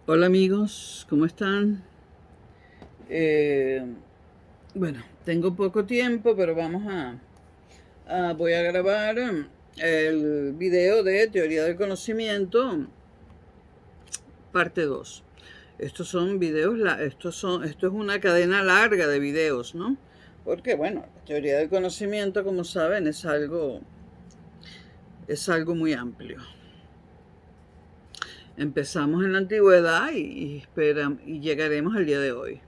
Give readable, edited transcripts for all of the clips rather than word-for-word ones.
Hola amigos, ¿cómo están? Eh, bueno, tengo poco tiempo, pero voy a grabar el video de Teoría del Conocimiento, parte 2. Estos son videos, esto es una cadena larga de videos, ¿no? Porque, bueno, la teoría del conocimiento, como saben, es algo muy amplio. Empezamos en la antigüedad y llegaremos al día de hoy.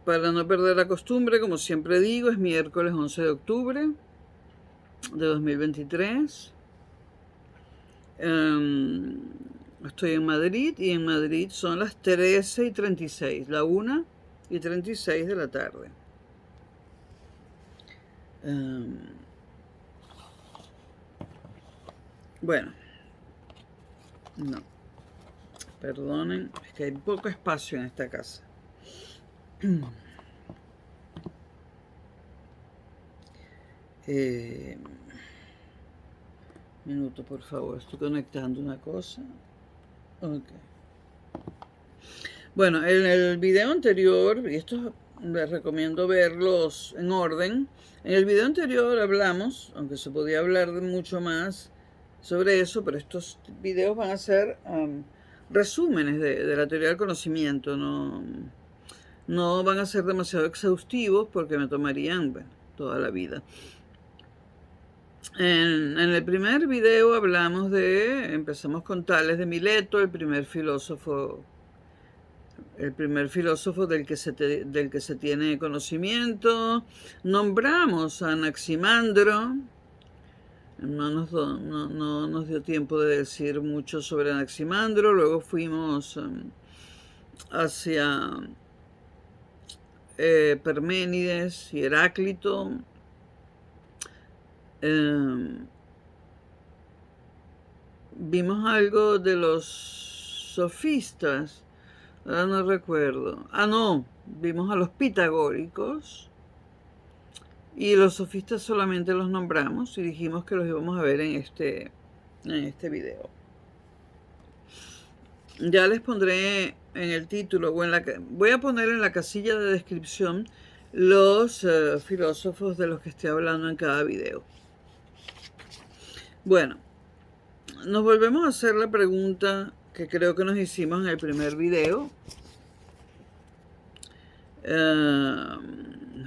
Para no perder la costumbre, como siempre digo, es miércoles 11 de octubre de 2023. Em, Estoy en Madrid y en Madrid son las 13:36, la 1:36 de la tarde. Em, bueno, no, perdonen, es que hay poco espacio en esta casa. Eh, Minuto, por favor, estoy conectando una cosa. Ok. Bueno, en el video anterior, y esto les recomiendo verlos en orden, en el video anterior hablamos, aunque se podía hablar de mucho más sobre eso, pero estos videos van a ser resúmenes de la teoría del conocimiento, no van a ser demasiado exhaustivos porque me tomarían, bueno, toda la vida. En el primer video empezamos con Tales de Mileto, el primer filósofo del que se tiene conocimiento. Nombramos a Anaximandro. No nos dio tiempo de decir mucho sobre Anaximandro. Luego fuimos hacia Parménides y Heráclito. Eh, Vimos algo de los sofistas. Ahora no recuerdo. Ah, no. Vimos a los pitagóricos. Y los sofistas solamente los nombramos y dijimos que los íbamos a ver en este video. Ya les pondré en el título voy a poner en la casilla de descripción los filósofos de los que estoy hablando en cada video. Bueno, nos volvemos a hacer la pregunta que creo que nos hicimos en el primer video.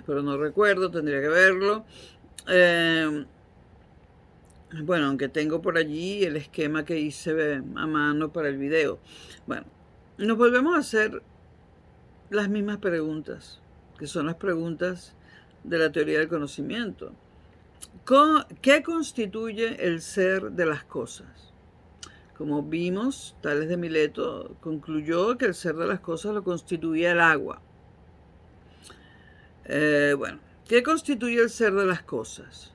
Pero no recuerdo, tendría que verlo. Bueno, aunque tengo por allí el esquema que hice a mano para el video. Bueno, nos volvemos a hacer las mismas preguntas, que son las preguntas de la teoría del conocimiento. ¿Qué constituye el ser de las cosas? Como vimos, Tales de Mileto concluyó que el ser de las cosas lo constituía el agua. Bueno, ¿qué constituye el ser de las cosas?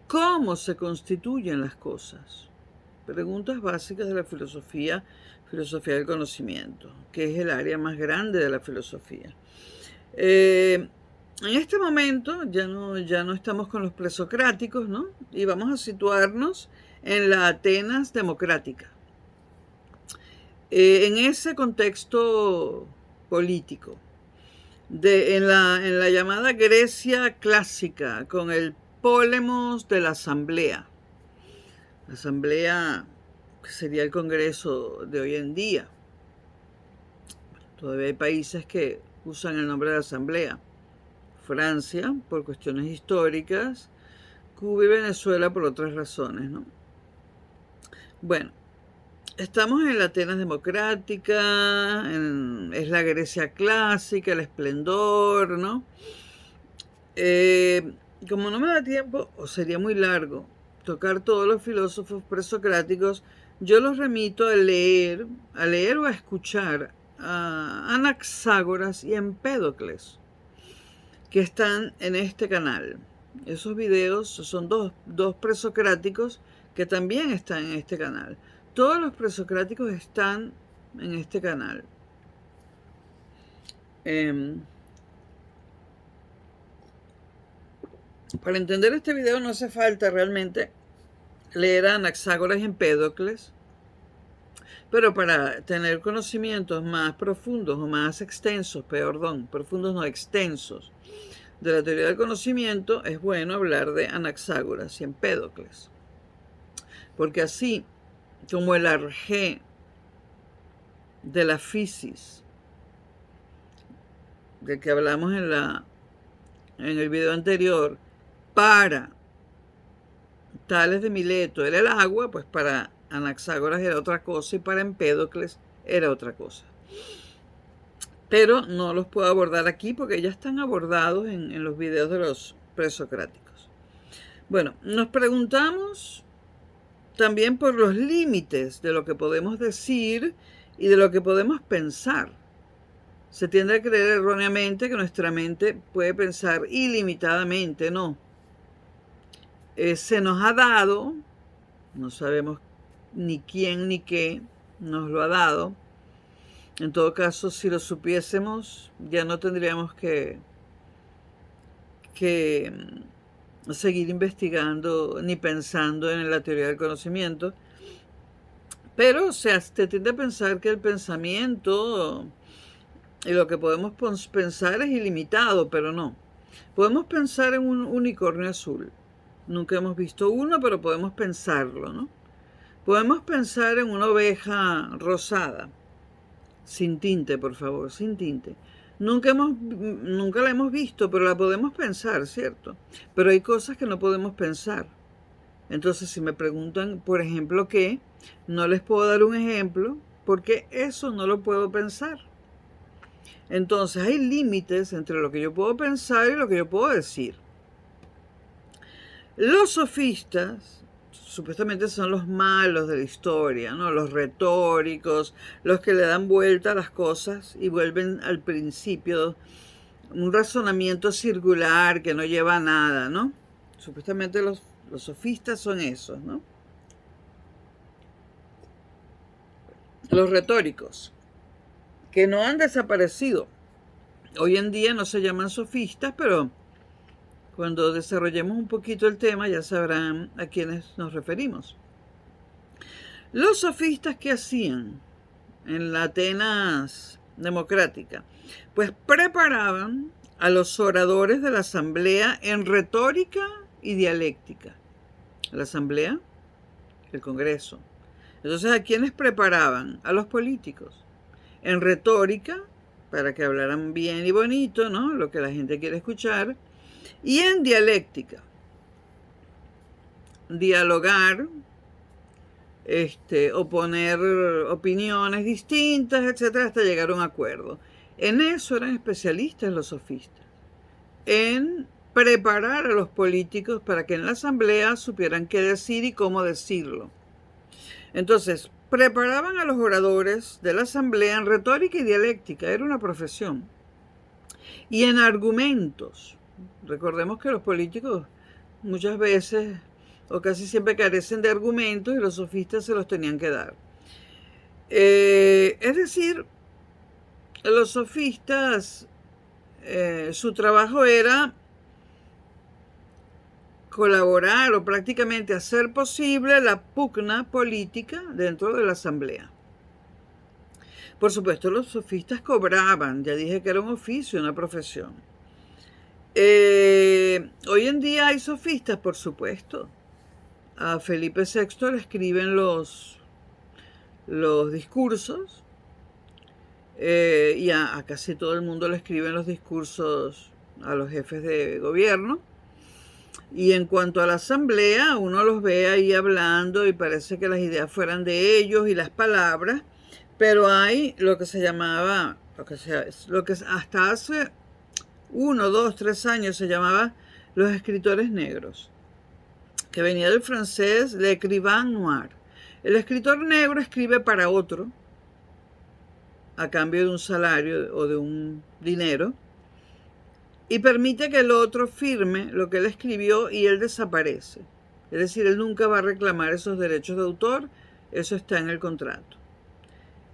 ¿Cómo se constituyen las cosas? Preguntas básicas de la filosofía del conocimiento, que es el área más grande de la filosofía. En este momento ya no estamos con los presocráticos, ¿no? Y vamos a situarnos en la Atenas democrática. En ese contexto político, en la llamada Grecia clásica, con el pólemos de la asamblea. La asamblea que sería el Congreso de hoy en día. Todavía hay países que usan el nombre de asamblea. Francia, por cuestiones históricas, Cuba y Venezuela por otras razones, ¿no? Bueno, estamos en la Atenas democrática, es la Grecia clásica, el esplendor, ¿no? Como no me da tiempo, o sería muy largo, tocar todos los filósofos presocráticos, yo los remito a leer o a escuchar a Anaxágoras y Empédocles, que están en este canal. Esos videos son dos presocráticos que también están en este canal. Todos los presocráticos están en este canal. Para entender este video no hace falta realmente leer a Anaxágoras y Empédocles, pero para tener conocimientos más profundos o más extensos, profundos no extensos, de la teoría del conocimiento, es bueno hablar de Anaxágoras y Empédocles, porque así como el arjé de la fisis, del que hablamos en el video anterior, para Tales de Mileto era el agua, pues para Anaxágoras era otra cosa y para Empédocles era otra cosa. Pero no los puedo abordar aquí porque ya están abordados en los videos de los presocráticos. Bueno, nos preguntamos también por los límites de lo que podemos decir y de lo que podemos pensar. Se tiende a creer erróneamente que nuestra mente puede pensar ilimitadamente, no. Se nos ha dado, no sabemos ni quién ni qué nos lo ha dado. En todo caso, si lo supiésemos, ya no tendríamos que seguir investigando ni pensando en la teoría del conocimiento. Pero, o sea, se tiende a pensar que el pensamiento y lo que podemos pensar es ilimitado, pero no. Podemos pensar en un unicornio azul. Nunca hemos visto uno, pero podemos pensarlo, ¿no? Podemos pensar en una oveja rosada, sin tinte, por favor, sin tinte. Nunca la hemos visto, pero la podemos pensar, ¿cierto? Pero hay cosas que no podemos pensar. Entonces, si me preguntan, por ejemplo, ¿qué? No les puedo dar un ejemplo, porque eso no lo puedo pensar. Entonces, hay límites entre lo que yo puedo pensar y lo que yo puedo decir. Los sofistas supuestamente son los malos de la historia, ¿no? Los retóricos, los que le dan vuelta a las cosas y vuelven al principio, un razonamiento circular que no lleva a nada, ¿no? Supuestamente los sofistas son esos, ¿no? Los retóricos, que no han desaparecido. Hoy en día no se llaman sofistas, pero cuando desarrollemos un poquito el tema ya sabrán a quiénes nos referimos. Los sofistas, ¿qué hacían en la Atenas democrática? Pues preparaban a los oradores de la asamblea en retórica y dialéctica. La asamblea, el Congreso. Entonces, ¿a quiénes preparaban? A los políticos. En retórica, para que hablaran bien y bonito, ¿no? Lo que la gente quiere escuchar. Y en dialéctica, dialogar, oponer opiniones distintas, etcétera, hasta llegar a un acuerdo. En eso eran especialistas los sofistas, en preparar a los políticos para que en la asamblea supieran qué decir y cómo decirlo. Entonces, preparaban a los oradores de la asamblea en retórica y dialéctica, era una profesión. Y en argumentos. Recordemos que los políticos muchas veces o casi siempre carecen de argumentos y los sofistas se los tenían que dar. Es decir, los sofistas, su trabajo era colaborar o prácticamente hacer posible la pugna política dentro de la asamblea. Por supuesto, los sofistas cobraban, ya dije que era un oficio, una profesión. Hoy en día hay sofistas, por supuesto. A Felipe VI le escriben los discursos y a casi todo el mundo le escriben los discursos a los jefes de gobierno. Y en cuanto a la asamblea, uno los ve ahí hablando y parece que las ideas fueran de ellos y las palabras, pero hay lo que se llamaba, lo que hasta hace 1, 2, 3 años se llamaba los escritores negros, que venía del francés l'écrivain noir. El escritor negro escribe para otro a cambio de un salario o de un dinero y permite que el otro firme lo que él escribió y él desaparece. Es decir, él nunca va a reclamar esos derechos de autor, eso está en el contrato.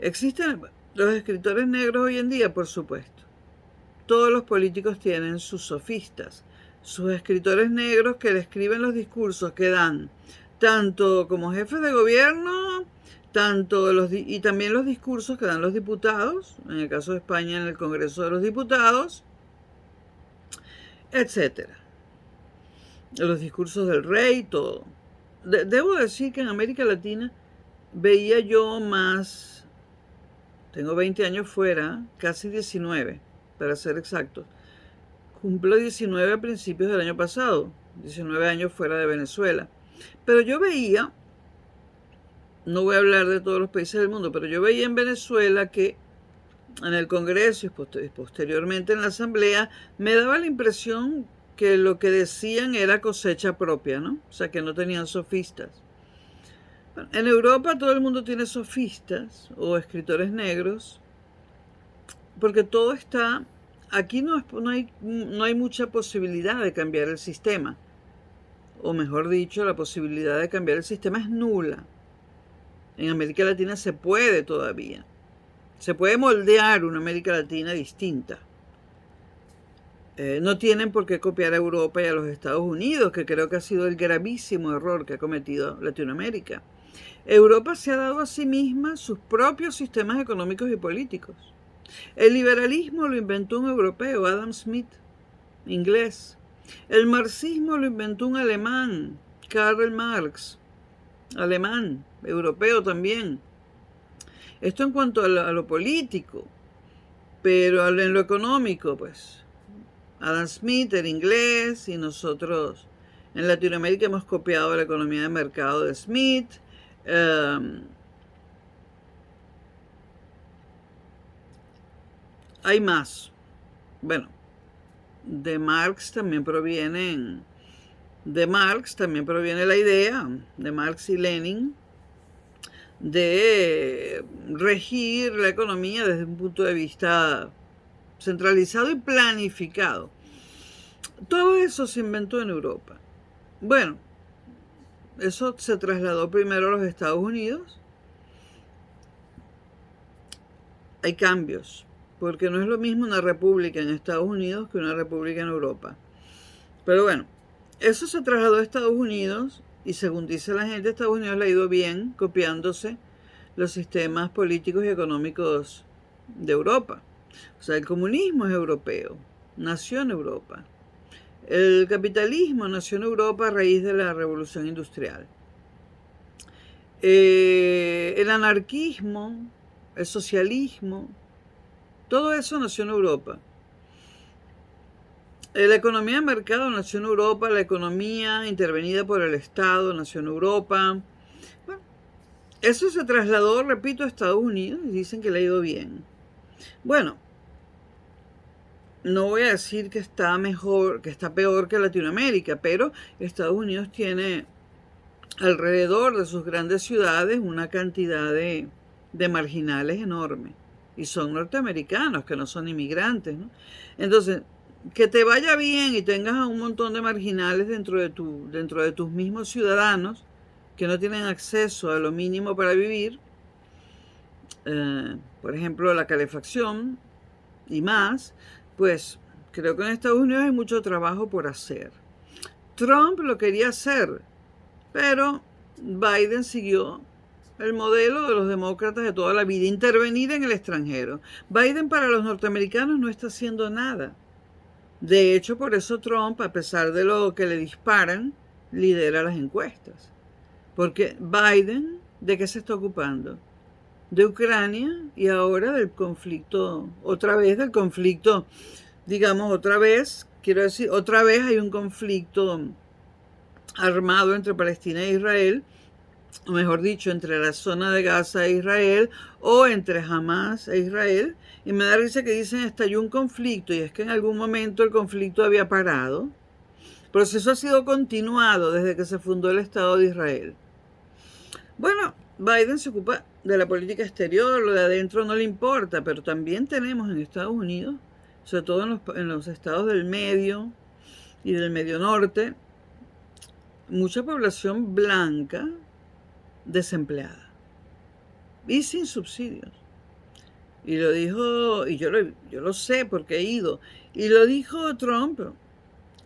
¿Existen los escritores negros hoy en día? Por supuesto. Todos los políticos tienen sus sofistas, sus escritores negros que le escriben los discursos que dan tanto como jefes de gobierno, y también los discursos que dan los diputados, en el caso de España en el Congreso de los Diputados, etcétera. Los discursos del rey, todo. Debo decir que en América Latina veía yo más, tengo 20 años fuera, casi 19, para ser exactos. Cumplo 19 a principios del año pasado, 19 años fuera de Venezuela. Pero yo veía, no voy a hablar de todos los países del mundo, pero yo veía en Venezuela que en el Congreso y posteriormente en la Asamblea me daba la impresión que lo que decían era cosecha propia, ¿no? O sea, que no tenían sofistas. En Europa todo el mundo tiene sofistas o escritores negros, porque todo está... Aquí no hay mucha posibilidad de cambiar el sistema. O mejor dicho, la posibilidad de cambiar el sistema es nula. En América Latina se puede todavía. Se puede moldear una América Latina distinta. No tienen por qué copiar a Europa y a los Estados Unidos, que creo que ha sido el gravísimo error que ha cometido Latinoamérica. Europa se ha dado a sí misma sus propios sistemas económicos y políticos. El liberalismo lo inventó un europeo, Adam Smith, inglés. El marxismo lo inventó un alemán, Karl Marx, alemán, europeo también. Esto en cuanto a lo político, pero en lo económico, pues, Adam Smith era inglés y nosotros en Latinoamérica hemos copiado la economía de mercado de Smith. Hay más. Bueno, de Marx también proviene la idea de Marx y Lenin de regir la economía desde un punto de vista centralizado y planificado. Todo eso se inventó en Europa. Bueno, eso se trasladó primero a los Estados Unidos. Hay cambios, porque no es lo mismo una república en Estados Unidos que una república en Europa. Pero bueno, eso se trasladó a Estados Unidos y según dice la gente, a Estados Unidos le ha ido bien copiándose los sistemas políticos y económicos de Europa. O sea, el comunismo es europeo, nació en Europa. El capitalismo nació en Europa a raíz de la Revolución Industrial. El anarquismo, el socialismo, todo eso nació en Europa. La economía de mercado nació en Europa, la economía intervenida por el Estado nació en Europa. Bueno, eso se trasladó, repito, a Estados Unidos y dicen que le ha ido bien. Bueno, no voy a decir que está mejor, que está peor que Latinoamérica, pero Estados Unidos tiene alrededor de sus grandes ciudades una cantidad de marginales enorme. Y son norteamericanos, que no son inmigrantes, ¿no? Entonces, que te vaya bien y tengas a un montón de marginales dentro de tus mismos ciudadanos que no tienen acceso a lo mínimo para vivir, por ejemplo, la calefacción y más, pues creo que en Estados Unidos hay mucho trabajo por hacer. Trump lo quería hacer, pero Biden siguió el modelo de los demócratas de toda la vida, intervenir en el extranjero. Biden para los norteamericanos no está haciendo nada. De hecho, por eso Trump, a pesar de lo que le disparan, lidera las encuestas. Porque Biden, ¿de qué se está ocupando? De Ucrania y ahora del conflicto, digamos, otra vez hay un conflicto armado entre Palestina e Israel, o mejor dicho, entre la zona de Gaza e Israel, o entre Hamas e Israel, y me da risa que dicen estalló un conflicto, y es que en algún momento el conflicto había parado. El proceso ha sido continuado desde que se fundó el Estado de Israel. Bueno, Biden se ocupa de la política exterior, lo de adentro no le importa, pero también tenemos en Estados Unidos, sobre todo en los estados del medio y del medio norte, mucha población blanca desempleada y sin subsidios. Y lo dijo, y yo lo sé porque he ido, y lo dijo Trump,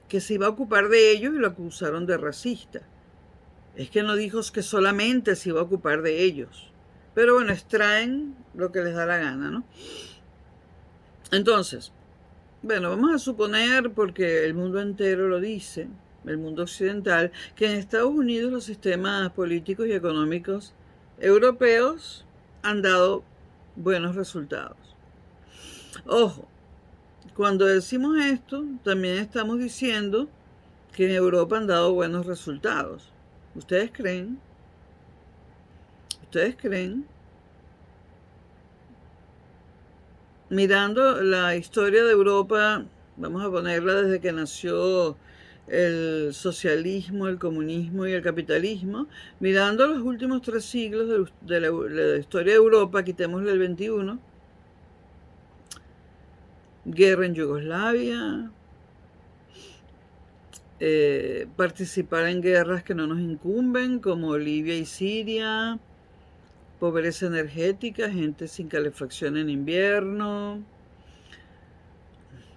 que se iba a ocupar de ellos y lo acusaron de racista. Es que no dijo que solamente se iba a ocupar de ellos. Pero bueno, extraen lo que les da la gana, ¿no? Entonces, bueno, vamos a suponer, porque el mundo entero lo dice, el mundo occidental, que en Estados Unidos los sistemas políticos y económicos europeos han dado buenos resultados. Ojo, cuando decimos esto, también estamos diciendo que en Europa han dado buenos resultados. ¿Ustedes creen? ¿Ustedes creen? Mirando la historia de Europa, vamos a ponerla desde que nació el socialismo, el comunismo y el capitalismo, mirando los últimos 3 siglos de la historia de Europa, quitémosle el 21, guerra en Yugoslavia, participar en guerras que no nos incumben, como Libia y Siria, pobreza energética, gente sin calefacción en invierno,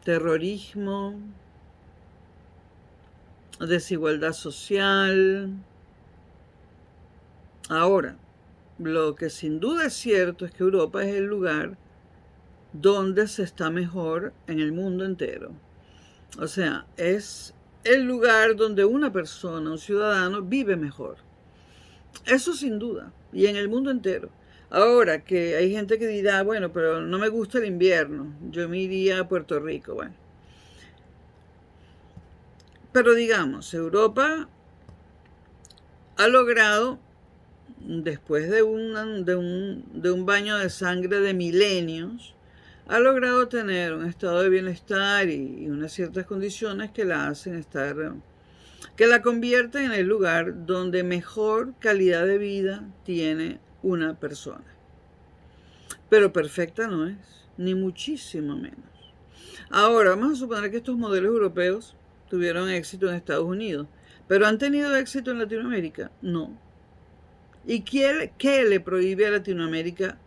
terrorismo, desigualdad social. Ahora, lo que sin duda es cierto es que Europa es el lugar donde se está mejor en el mundo entero. O sea, es el lugar donde una persona, un ciudadano, vive mejor. Eso sin duda, y en el mundo entero. Ahora que hay gente que dirá, bueno, pero no me gusta el invierno, yo me iría a Puerto Rico, bueno. Pero digamos, Europa ha logrado, después de un baño de sangre de milenios, ha logrado tener un estado de bienestar y unas ciertas condiciones que la hacen estar, que la convierten en el lugar donde mejor calidad de vida tiene una persona. Pero perfecta no es, ni muchísimo menos. Ahora, vamos a suponer que estos modelos europeos tuvieron éxito en Estados Unidos, pero ¿han tenido éxito en Latinoamérica? No. ¿Y qué le prohíbe a Latinoamérica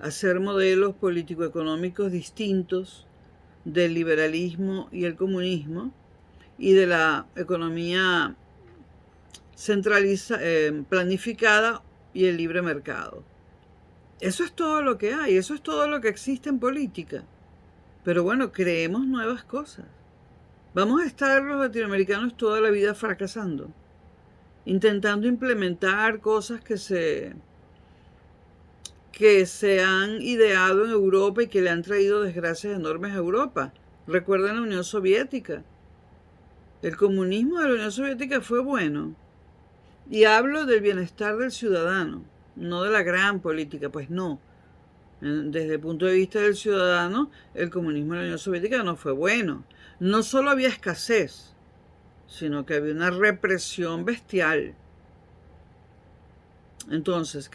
hacer modelos político-económicos distintos del liberalismo y el comunismo y de la economía planificada y el libre mercado? Eso es todo lo que hay, eso es todo lo que existe en política. Pero bueno, creemos nuevas cosas. Vamos a estar los latinoamericanos toda la vida fracasando, intentando implementar cosas que se han ideado en Europa y que le han traído desgracias enormes a Europa. Recuerden la Unión Soviética. El comunismo de la Unión Soviética fue bueno. Y hablo del bienestar del ciudadano, no de la gran política, pues no. Desde el punto de vista del ciudadano, el comunismo de la Unión Soviética no fue bueno. No solo había escasez, sino que había una represión bestial. Entonces,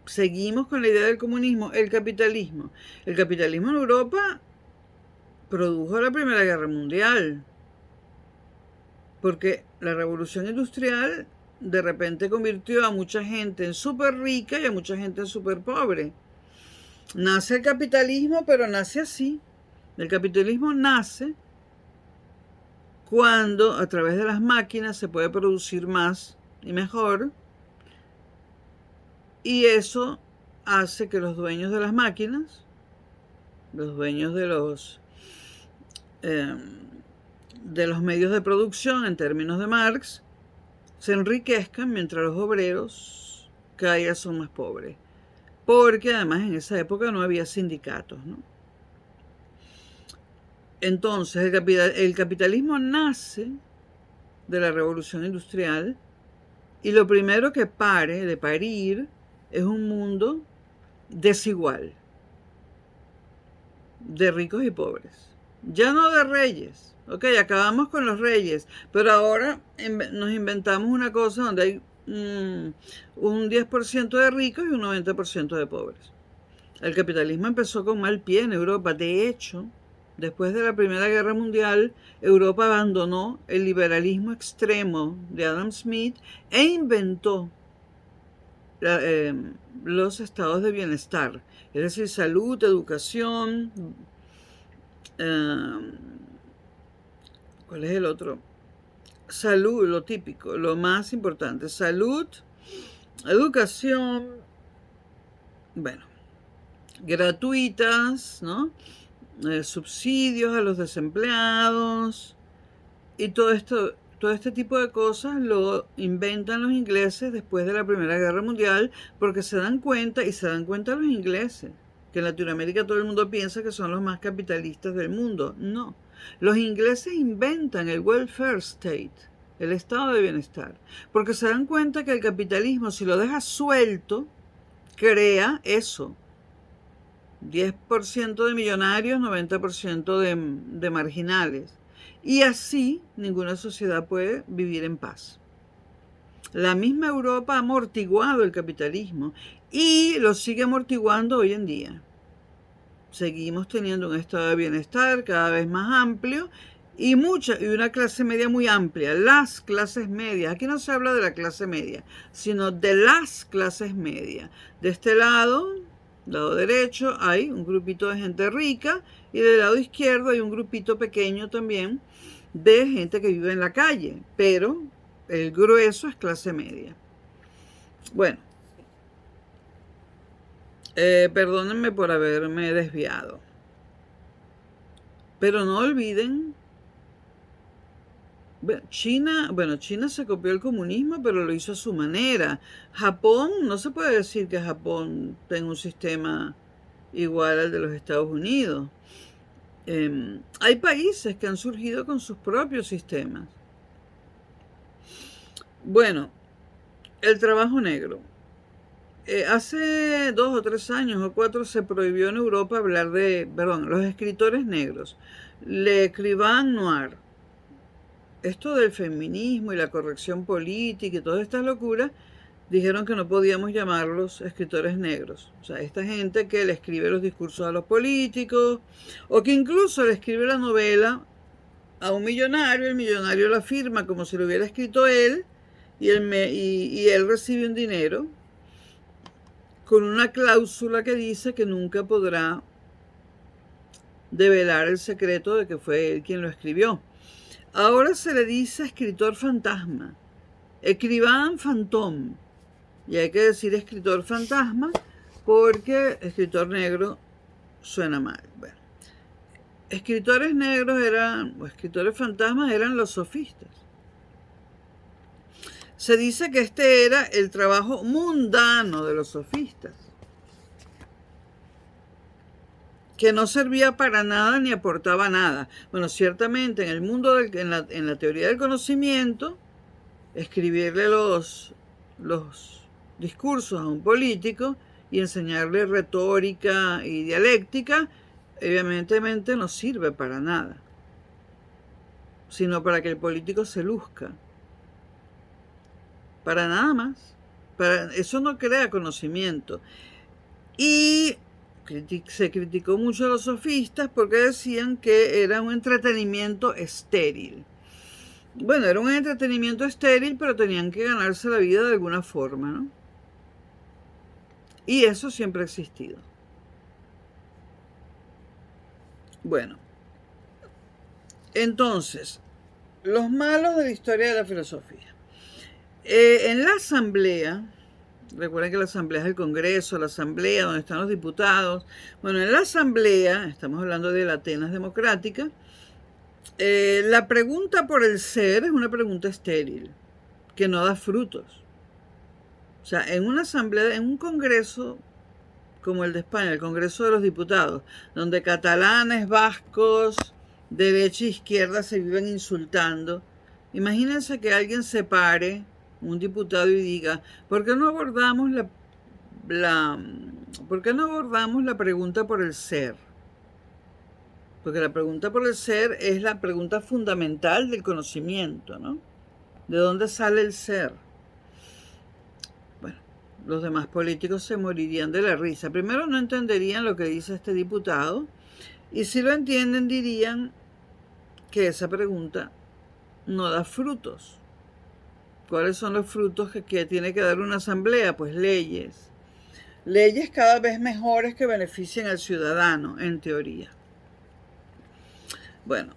seguimos con la idea del comunismo, el capitalismo. El capitalismo en Europa produjo la Primera Guerra Mundial, porque la revolución industrial de repente convirtió a mucha gente en súper rica y a mucha gente en súper pobre. Nace el capitalismo, pero nace así. El capitalismo nace cuando a través de las máquinas se puede producir más y mejor, y eso hace que los dueños de las máquinas, los dueños de los medios de producción en términos de Marx, se enriquezcan mientras los obreros cada día son más pobres. Porque además en esa época no había sindicatos, ¿no? Entonces el capitalismo nace de la revolución industrial y lo primero que pare de parir es un mundo desigual, de ricos y pobres. Ya no de reyes. Ok, acabamos con los reyes, pero ahora nos inventamos una cosa donde hay un 10% de ricos y un 90% de pobres. El capitalismo empezó con mal pie en Europa. De hecho, después de la Primera Guerra Mundial, Europa abandonó el liberalismo extremo de Adam Smith e inventó los estados de bienestar, es decir, salud, educación, ¿cuál es el otro? salud, lo típico, lo más importante, salud, educación, bueno, gratuitas, ¿no? Subsidios a los desempleados y todo este tipo de cosas lo inventan los ingleses después de la Primera Guerra Mundial porque se dan cuenta, y se dan cuenta los ingleses, que en Latinoamérica todo el mundo piensa que son los más capitalistas del mundo. No, los ingleses inventan el welfare state, el estado de bienestar, porque se dan cuenta que el capitalismo, si lo dejas suelto, crea eso: 10% de millonarios, 90% de marginales. Y así ninguna sociedad puede vivir en paz. La misma Europa ha amortiguado el capitalismo y lo sigue amortiguando hoy en día. Seguimos teniendo un estado de bienestar cada vez más amplio y una clase media muy amplia. Las clases medias, aquí no se habla de la clase media, sino de las clases medias. De este lado derecho, hay un grupito de gente rica y del lado izquierdo hay un grupito pequeño también de gente que vive en la calle, pero el grueso es clase media. Bueno, perdónenme por haberme desviado, pero no olviden, China se copió el comunismo, pero lo hizo a su manera. Japón, no se puede decir que Japón tenga un sistema igual al de los Estados Unidos. Hay países que han surgido con sus propios sistemas. Bueno, el trabajo negro. Hace 2 o 3 años o 4 se prohibió en Europa hablar los escritores negros. Le Écrivain Noir. Esto del feminismo y la corrección política y todas estas locuras, dijeron que no podíamos llamarlos escritores negros. O sea, esta gente que le escribe los discursos a los políticos, o que incluso le escribe la novela a un millonario, el millonario la firma como si lo hubiera escrito él, y él recibe un dinero con una cláusula que dice que nunca podrá develar el secreto de que fue él quien lo escribió. Ahora se le dice escritor fantasma, écrivain fantôme, y hay que decir escritor fantasma porque escritor negro suena mal. Bueno, escritores negros o escritores fantasmas eran los sofistas. Se dice que este era el trabajo mundano de los sofistas, que no servía para nada ni aportaba nada. Bueno, ciertamente en el mundo, en la teoría del conocimiento, escribirle los discursos a un político y enseñarle retórica y dialéctica, evidentemente no sirve para nada, sino para que el político se luzca. Para nada más. Eso no crea conocimiento. Y se criticó mucho a los sofistas porque decían que era un entretenimiento estéril. Bueno, era un entretenimiento estéril, pero tenían que ganarse la vida de alguna forma, ¿no? Y eso siempre ha existido. Bueno, entonces, los malos de la historia de la filosofía. En la asamblea, recuerden que la asamblea es el Congreso, la asamblea donde están los diputados. Bueno, en la asamblea, estamos hablando de la Atenas democrática, la pregunta por el ser es una pregunta estéril, que no da frutos. O sea, en una asamblea, en un congreso como el de España, el Congreso de los Diputados, donde catalanes, vascos, derecha e izquierda se viven insultando, imagínense que alguien se pare, un diputado, y diga, ¿por qué no abordamos la pregunta por el ser? Porque la pregunta por el ser es la pregunta fundamental del conocimiento, ¿no? ¿De dónde sale el ser? Bueno, los demás políticos se morirían de la risa. Primero, no entenderían lo que dice este diputado, y si lo entienden dirían que esa pregunta no da frutos. ¿Cuáles son los frutos que tiene que dar una asamblea? Pues leyes. Leyes cada vez mejores que beneficien al ciudadano, en teoría. Bueno,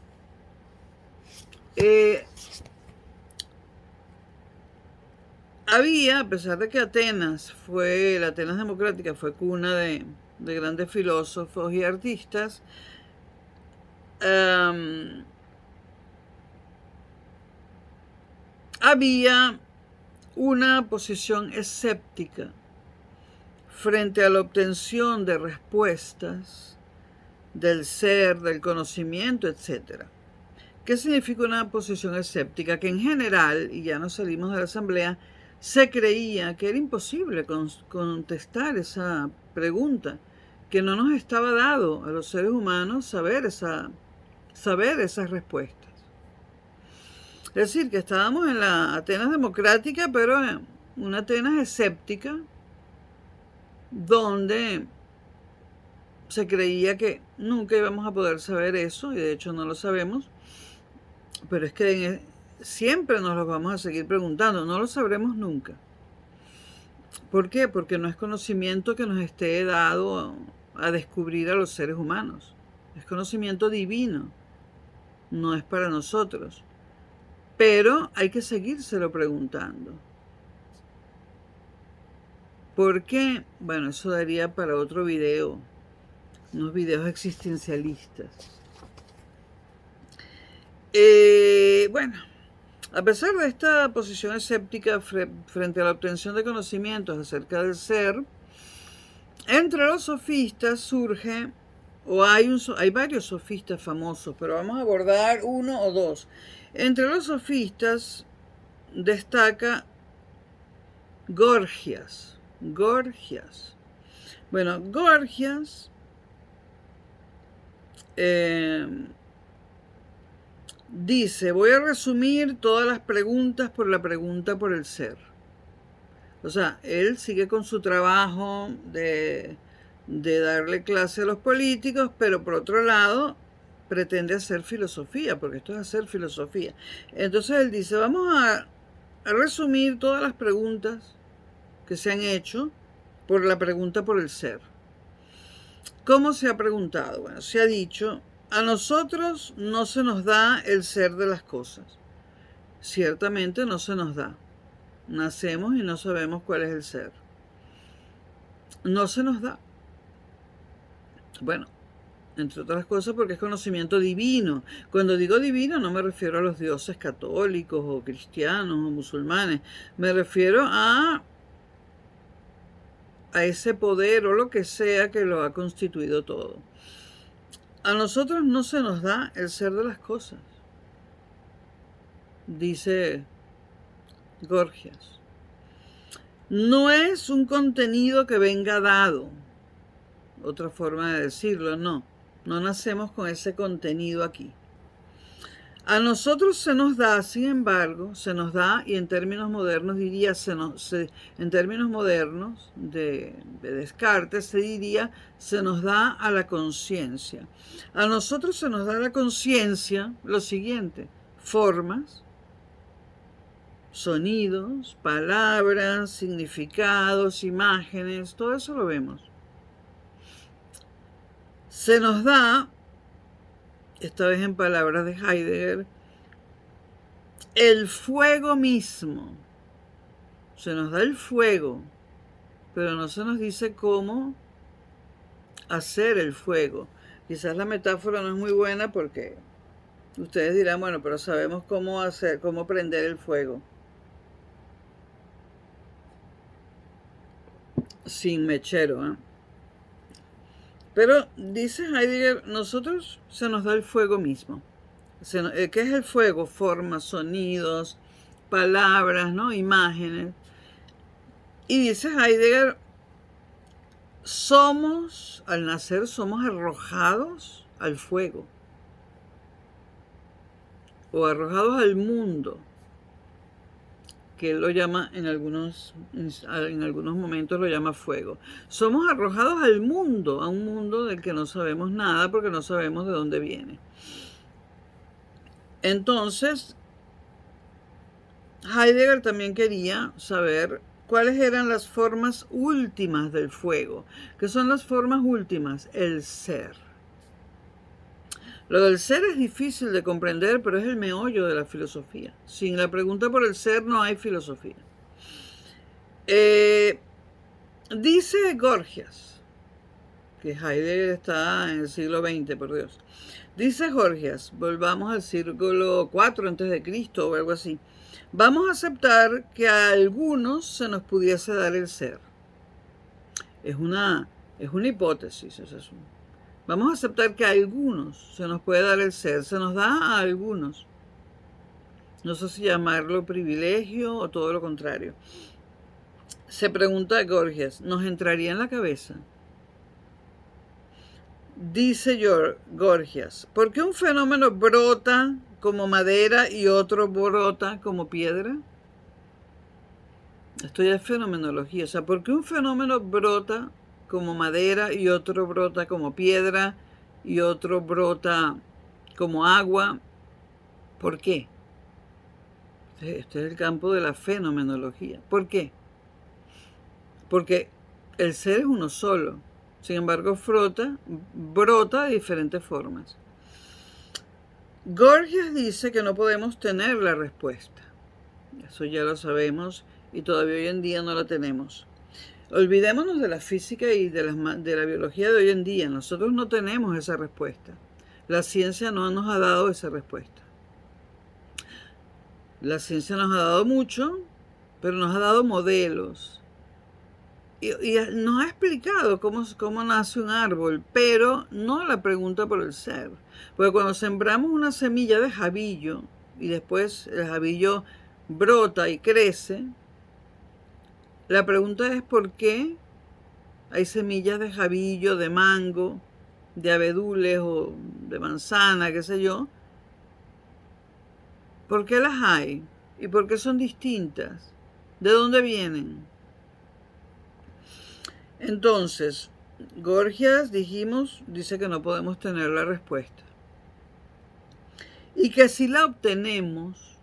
había, a pesar de que la Atenas democrática fue cuna de grandes filósofos y artistas, um, había una posición escéptica frente a la obtención de respuestas del ser, del conocimiento, etc. ¿Qué significa una posición escéptica? Que en general, y ya nos salimos de la asamblea, se creía que era imposible contestar esa pregunta, que no nos estaba dado a los seres humanos saber esas respuestas. Es decir, que estábamos en la Atenas democrática, pero en una Atenas escéptica, donde se creía que nunca íbamos a poder saber eso, y de hecho no lo sabemos, pero es que siempre nos lo vamos a seguir preguntando, no lo sabremos nunca. ¿Por qué? Porque no es conocimiento que nos esté dado a descubrir a los seres humanos, es conocimiento divino, no es para nosotros, pero hay que seguírselo preguntando. ¿Por qué? Bueno, eso daría para otro video, unos videos existencialistas. Bueno, a pesar de esta posición escéptica frente a la obtención de conocimientos acerca del ser, entre los sofistas surge, hay varios sofistas famosos, pero vamos a abordar uno o dos. Entre los sofistas destaca Gorgias. Bueno, Gorgias dice, voy a resumir todas las preguntas por la pregunta por el ser. O sea, él sigue con su trabajo de darle clase a los políticos, pero por otro lado pretende hacer filosofía, porque esto es hacer filosofía. Entonces él dice, vamos a resumir todas las preguntas que se han hecho por la pregunta por el ser. ¿Cómo se ha preguntado? Bueno, se ha dicho, a nosotros no se nos da el ser de las cosas. Ciertamente no se nos da. Nacemos y no sabemos cuál es el ser. No se nos da. Bueno, entre otras cosas porque es conocimiento divino. Cuando digo divino no me refiero a los dioses católicos o cristianos o musulmanes. Me refiero a ese poder o lo que sea que lo ha constituido todo. A nosotros no se nos da el ser de las cosas, dice Gorgias. No es un contenido que venga dado, otra forma de decirlo, no nacemos con ese contenido aquí. A nosotros se nos da, sin embargo, se nos da, y en términos modernos diría, en términos modernos de Descartes se diría, se nos da a la conciencia. A nosotros se nos da a la conciencia lo siguiente, formas, sonidos, palabras, significados, imágenes, todo eso lo vemos. Se nos da, esta vez en palabras de Heidegger, el fuego mismo. Se nos da el fuego, pero no se nos dice cómo hacer el fuego. Quizás la metáfora no es muy buena porque ustedes dirán, bueno, pero sabemos cómo prender el fuego sin mechero, ¿eh? Pero dice Heidegger, nosotros se nos da el fuego mismo. ¿Qué es el fuego? Formas, sonidos, palabras, ¿no? Imágenes. Y dice Heidegger, al nacer somos arrojados al fuego. O arrojados al mundo. Que él lo llama en algunos momentos lo llama fuego. Somos arrojados al mundo, a un mundo del que no sabemos nada porque no sabemos de dónde viene. Entonces, Heidegger también quería saber cuáles eran las formas últimas del fuego. ¿Qué son las formas últimas? El ser. Lo del ser es difícil de comprender, pero es el meollo de la filosofía. Sin la pregunta por el ser no hay filosofía. Eh, dice Gorgias, que Heidegger está en el siglo XX, por Dios. Dice Gorgias, volvamos al siglo IV antes de Cristo o algo así. Vamos a aceptar que a algunos se nos pudiese dar el ser. Es una hipótesis, vamos a aceptar que a algunos se nos puede dar el ser, se nos da a algunos. No sé si llamarlo privilegio o todo lo contrario. Se pregunta Gorgias, ¿nos entraría en la cabeza? Dice Gorgias, ¿por qué un fenómeno brota como madera y otro brota como piedra? Esto ya es fenomenología. O sea, ¿por qué un fenómeno brota como madera y otro brota como piedra y otro brota como agua? ¿Por qué? Este es el campo de la fenomenología. ¿Por qué? Porque el ser es uno solo. Sin embargo, brota de diferentes formas. Gorgias dice que no podemos tener la respuesta. Eso ya lo sabemos y todavía hoy en día no la tenemos. Olvidémonos de la física y de la biología de hoy en día. Nosotros no tenemos esa respuesta. La ciencia no nos ha dado esa respuesta. La ciencia nos ha dado mucho, pero nos ha dado modelos. Y nos ha explicado cómo nace un árbol, pero no la pregunta por el ser. Porque cuando sembramos una semilla de jabillo y después el jabillo brota y crece, la pregunta es por qué hay semillas de jabillo, de mango, de abedules o de manzana, qué sé yo. ¿Por qué las hay? ¿Y por qué son distintas? ¿De dónde vienen? Entonces, Gorgias, dice que no podemos tener la respuesta. Y que si la obtenemos,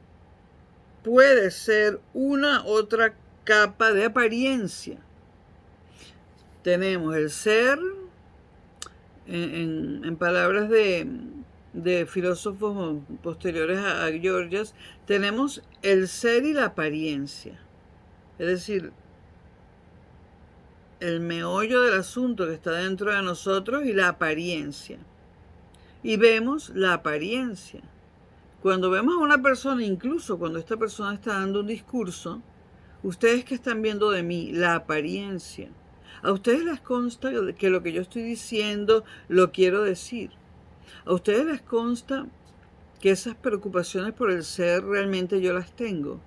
puede ser una otra capa de apariencia. Tenemos el ser, en palabras de filósofos posteriores a Gorgias, tenemos el ser y la apariencia. Es decir, el meollo del asunto que está dentro de nosotros y la apariencia. Y vemos la apariencia. Cuando vemos a una persona, incluso cuando esta persona está dando un discurso, ustedes que están viendo de mí, la apariencia. A ustedes les consta que lo que yo estoy diciendo lo quiero decir. A ustedes les consta que esas preocupaciones por el ser realmente yo las tengo.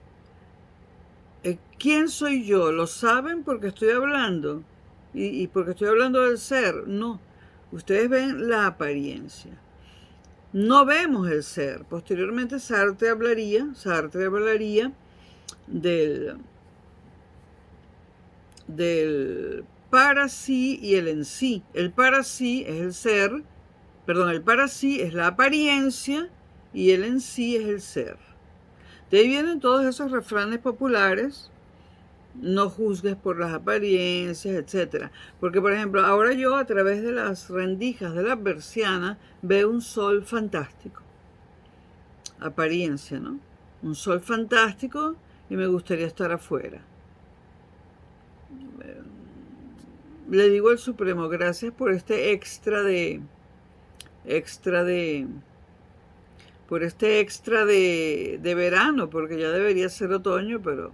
¿Quién soy yo? ¿Lo saben porque estoy hablando? ¿Y porque estoy hablando del ser? No. Ustedes ven la apariencia. No vemos el ser. Posteriormente Sartre hablaría del para sí y el en sí. El para sí es el ser, el para sí es la apariencia y el en sí es el ser. De ahí vienen todos esos refranes populares: no juzgues por las apariencias, etc. Porque, por ejemplo, ahora yo a través de las rendijas de la persiana veo un sol fantástico. Apariencia, ¿no? Un sol fantástico y me gustaría estar afuera. Le digo al Supremo, gracias por este extra de verano, porque ya debería ser otoño, pero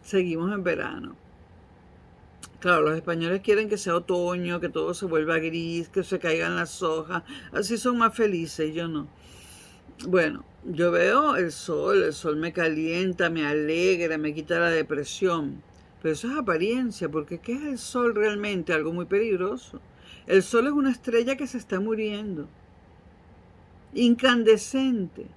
seguimos en verano. Claro, los españoles quieren que sea otoño, que todo se vuelva gris, que se caigan las hojas, así son más felices, yo no. Bueno, yo veo el sol me calienta, me alegra, me quita la depresión, pero eso es apariencia, porque ¿qué es el sol realmente? Algo muy peligroso. El sol es una estrella que se está muriendo, incandescente.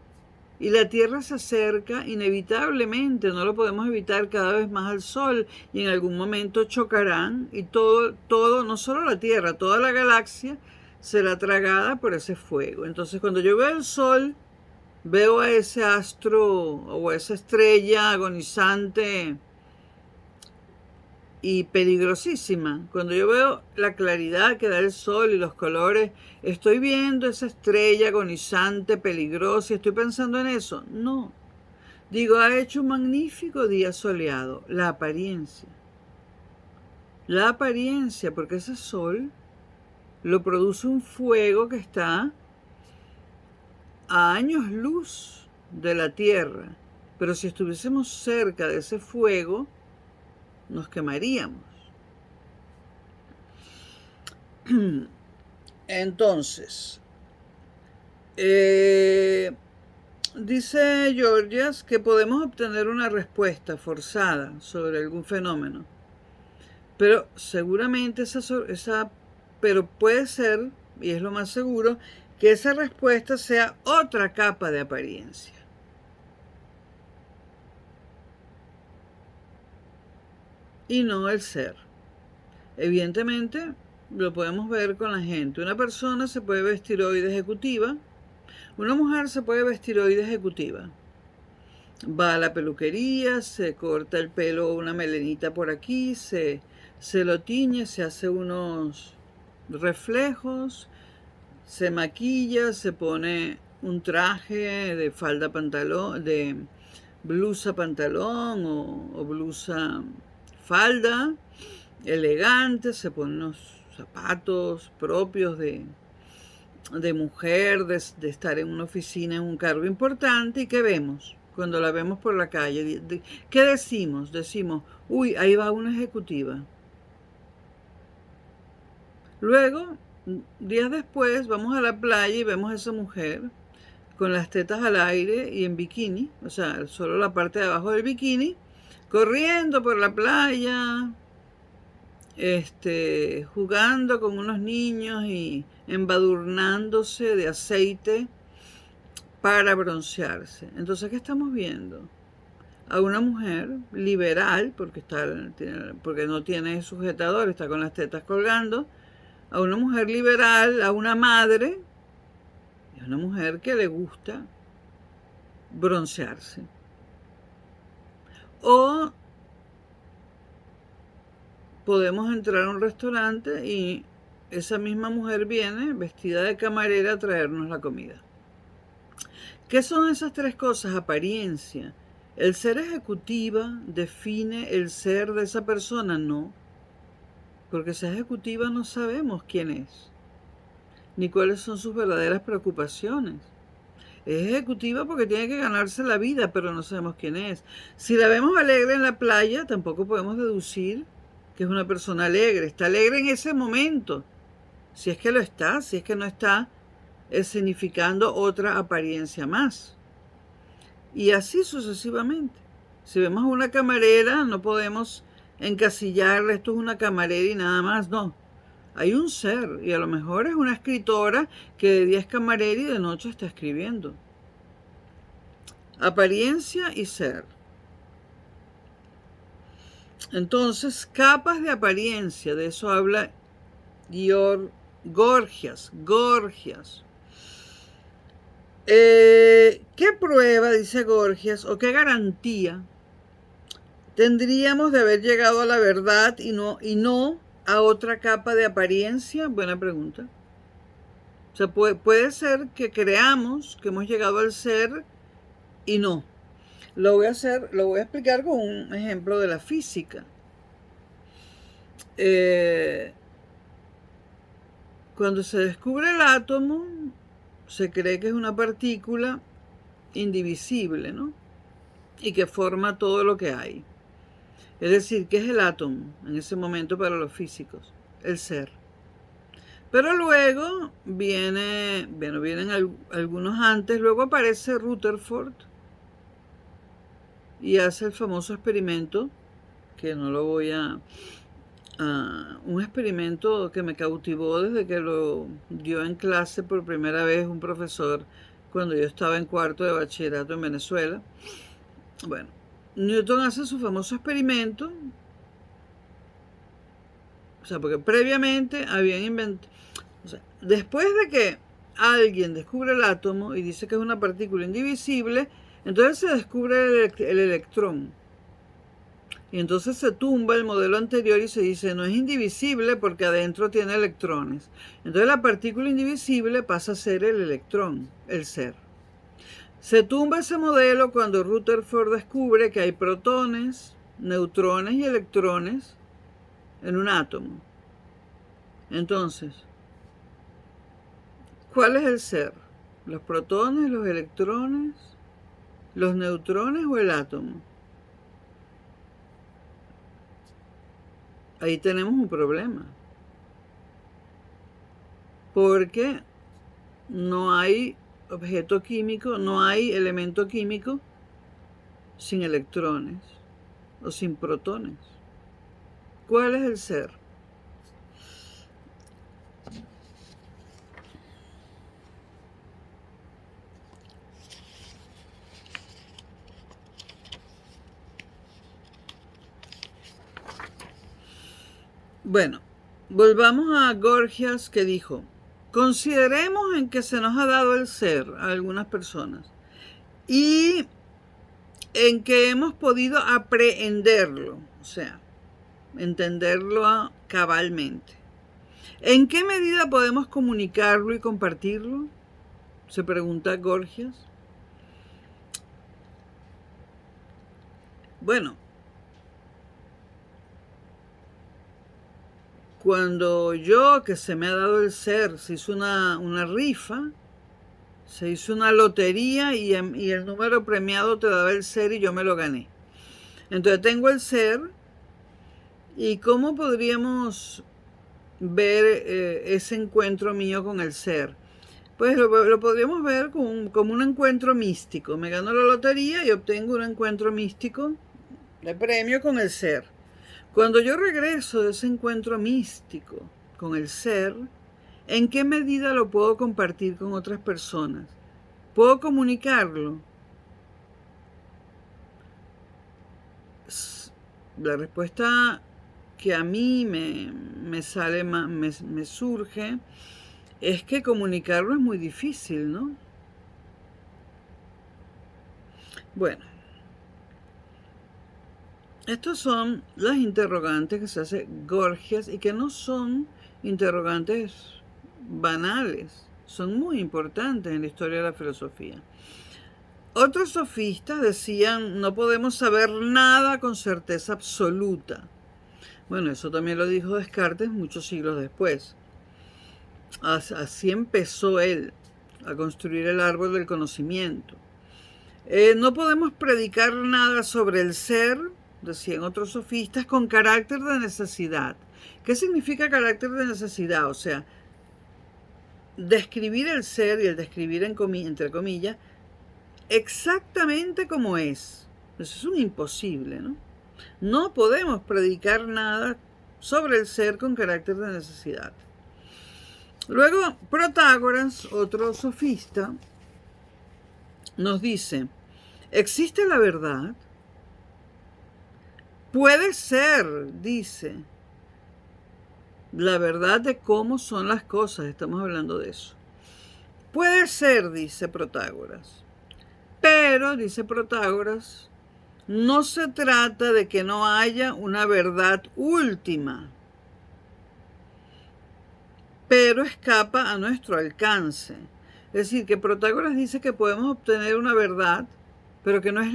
Y la Tierra se acerca inevitablemente, no lo podemos evitar, cada vez más al Sol, y en algún momento chocarán y todo, no solo la Tierra, toda la galaxia será tragada por ese fuego. Entonces, cuando yo veo el Sol, veo a ese astro o a esa estrella agonizante y peligrosísima. Cuando yo veo la claridad que da el sol y los colores, ¿estoy viendo esa estrella agonizante, peligrosa y estoy pensando en eso? No. Digo, ha hecho un magnífico día soleado, la apariencia. La apariencia, porque ese sol lo produce un fuego que está a años luz de la Tierra. Pero si estuviésemos cerca de ese fuego, nos quemaríamos. Entonces, dice Georgias que podemos obtener una respuesta forzada sobre algún fenómeno, pero seguramente pero puede ser, y es lo más seguro, que esa respuesta sea otra capa de apariencia. Y no el ser. Evidentemente, lo podemos ver con la gente. Una persona se puede vestir hoy de ejecutiva, una mujer se puede vestir hoy de ejecutiva. Va a la peluquería, se corta el pelo, una melenita por aquí, se lo tiñe, se hace unos reflejos, se maquilla, se pone un traje de falda pantalón, de blusa pantalón o blusa falda, elegante, se pone unos zapatos propios de mujer, de estar en una oficina, en un cargo importante. ¿Y qué vemos? Cuando la vemos por la calle, ¿qué decimos? Decimos, uy, ahí va una ejecutiva. Luego, días después, vamos a la playa y vemos a esa mujer con las tetas al aire y en bikini, o sea, solo la parte de abajo del bikini, corriendo por la playa, jugando con unos niños y embadurnándose de aceite para broncearse. Entonces, ¿qué estamos viendo? A una mujer liberal, porque no tiene sujetador, está con las tetas colgando, a una mujer liberal, a una madre, y a una mujer que le gusta broncearse. O podemos entrar a un restaurante y esa misma mujer viene vestida de camarera a traernos la comida. ¿Qué son esas tres cosas? Apariencia. ¿El ser ejecutiva define el ser de esa persona? No. Porque si es ejecutiva no sabemos quién es, ni cuáles son sus verdaderas preocupaciones. Es ejecutiva porque tiene que ganarse la vida, pero no sabemos quién es. Si la vemos alegre en la playa, tampoco podemos deducir que es una persona alegre. Está alegre en ese momento. Si es que lo está, si es que no está, es significando otra apariencia más. Y así sucesivamente. Si vemos a una camarera, no podemos encasillarle, esto es una camarera y nada más, no. Hay un ser, y a lo mejor es una escritora que de día es camarera y de noche está escribiendo. Apariencia y ser. Entonces, capas de apariencia, de eso habla Gorgias. ¿Qué prueba, dice Gorgias, o qué garantía tendríamos de haber llegado a la verdad y no a otra capa de apariencia? Buena pregunta. O sea, puede ser que creamos que hemos llegado al ser y no. Lo voy a explicar con un ejemplo de la física. Cuando se descubre el átomo, se cree que es una partícula indivisible, ¿no? Y que forma todo lo que hay. Es decir, ¿qué es el átomo en ese momento para los físicos? El ser. Pero luego vienen algunos antes, luego aparece Rutherford y hace el famoso experimento, que no lo voy un experimento que me cautivó desde que lo dio en clase por primera vez un profesor cuando yo estaba en cuarto de bachillerato en Venezuela. Bueno, Newton hace su famoso experimento, o sea, porque previamente habían inventado, o sea, después de que alguien descubre el átomo y dice que es una partícula indivisible, entonces se descubre el electrón. Y entonces se tumba el modelo anterior y se dice, no es indivisible porque adentro tiene electrones. Entonces la partícula indivisible pasa a ser el electrón, el ser. Se tumba ese modelo cuando Rutherford descubre que hay protones, neutrones y electrones en un átomo. Entonces, ¿cuál es el ser? ¿Los protones, los electrones, los neutrones o el átomo? Ahí tenemos un problema. Porque no hay objeto químico, no hay elemento químico sin electrones o sin protones. ¿Cuál es el ser? Bueno, volvamos a Gorgias, que dijo: consideremos en que se nos ha dado el ser a algunas personas y en que hemos podido aprehenderlo, o sea, entenderlo cabalmente. ¿En qué medida podemos comunicarlo y compartirlo? Se pregunta Gorgias. Bueno, cuando yo, que se me ha dado el ser, se hizo una rifa, se hizo una lotería y el número premiado te daba el ser y yo me lo gané. Entonces tengo el ser, y ¿cómo podríamos ver ese encuentro mío con el ser? Pues lo podríamos ver como un encuentro místico. Me gano la lotería y obtengo un encuentro místico de premio con el ser. Cuando yo regreso de ese encuentro místico con el ser, ¿en qué medida lo puedo compartir con otras personas? ¿Puedo comunicarlo? La respuesta que a mí me surge es que comunicarlo es muy difícil, ¿no? Bueno, estos son las interrogantes que se hace Gorgias y que no son interrogantes banales, son muy importantes en la historia de la filosofía. Otros sofistas decían: no podemos saber nada con certeza absoluta. Bueno, eso también lo dijo Descartes muchos siglos después. Así empezó él a construir el árbol del conocimiento. No podemos predicar nada sobre el ser, decían otros sofistas, con carácter de necesidad. ¿Qué significa carácter de necesidad? O sea, describir el ser, y el describir entre comillas, exactamente como es. Eso es un imposible, ¿no? No podemos predicar nada sobre el ser con carácter de necesidad. Luego, Protágoras, otro sofista, nos dice: ¿existe la verdad? Puede ser, dice, la verdad de cómo son las cosas, estamos hablando de eso. Puede ser, dice Protágoras. Pero, dice Protágoras, no se trata de que no haya una verdad última, pero escapa a nuestro alcance. Es decir, que Protágoras dice que podemos obtener una verdad, pero que no es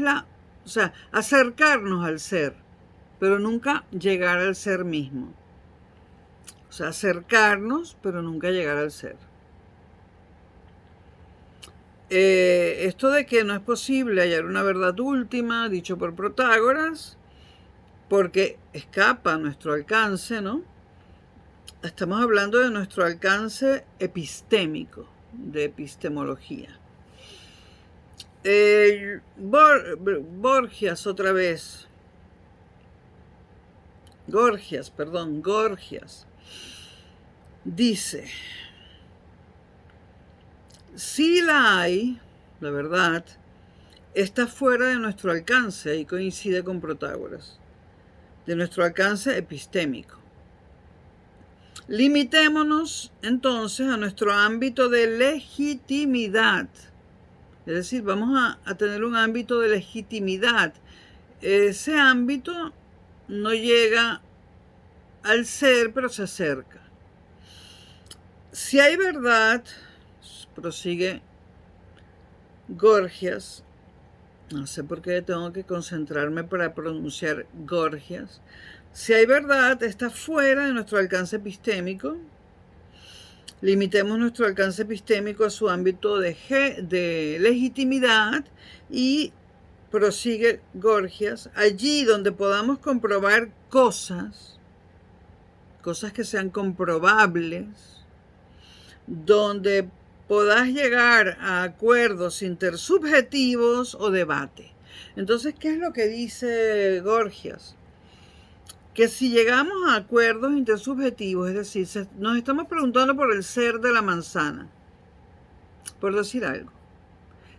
o sea, acercarnos al ser, pero nunca llegar al ser mismo. O sea, acercarnos, pero nunca llegar al ser. Esto de que no es posible hallar una verdad última, dicho por Protágoras, porque escapa a nuestro alcance, ¿no? Estamos hablando de nuestro alcance epistémico, de epistemología. Gorgias, dice: si la hay, la verdad, está fuera de nuestro alcance, y coincide con Protágoras, de nuestro alcance epistémico. Limitémonos entonces a nuestro ámbito de legitimidad. Es decir, vamos a tener un ámbito de legitimidad. Ese ámbito no llega al ser, pero se acerca. Si hay verdad, prosigue Gorgias, no sé por qué tengo que concentrarme para pronunciar Gorgias. Si hay verdad, está fuera de nuestro alcance epistémico. Limitemos nuestro alcance epistémico a su ámbito de legitimidad y prosigue Gorgias, allí donde podamos comprobar cosas que sean comprobables, donde podás llegar a acuerdos intersubjetivos o debate. Entonces, ¿qué es lo que dice Gorgias? Que si llegamos a acuerdos intersubjetivos, es decir, nos estamos preguntando por el ser de la manzana, por decir algo.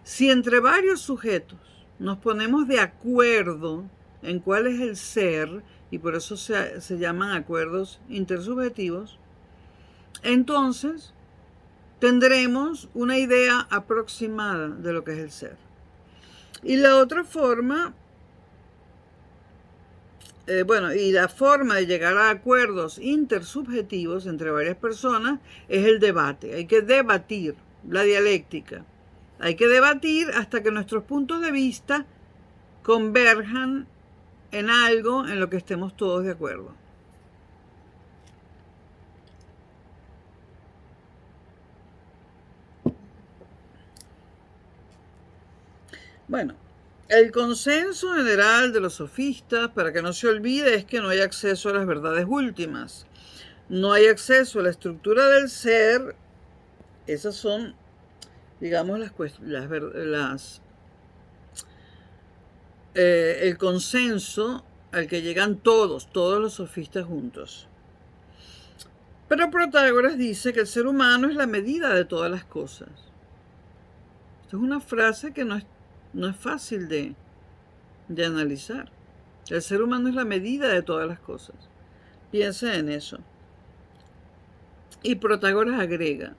Si entre varios sujetos nos ponemos de acuerdo en cuál es el ser, y por eso se llaman acuerdos intersubjetivos, entonces tendremos una idea aproximada de lo que es el ser. Y la otra forma, y la forma de llegar a acuerdos intersubjetivos entre varias personas es el debate. Hay que debatir, la dialéctica. Hay que debatir hasta que nuestros puntos de vista converjan en algo en lo que estemos todos de acuerdo. Bueno, el consenso general de los sofistas, para que no se olvide, es que no hay acceso a las verdades últimas. No hay acceso a la estructura del ser. Esas son, digamos, el consenso al que llegan todos los sofistas juntos. Pero Protágoras dice que el ser humano es la medida de todas las cosas. Esto es una frase que no es fácil de analizar. El ser humano es la medida de todas las cosas. Piensa en eso. Y Protágoras agrega,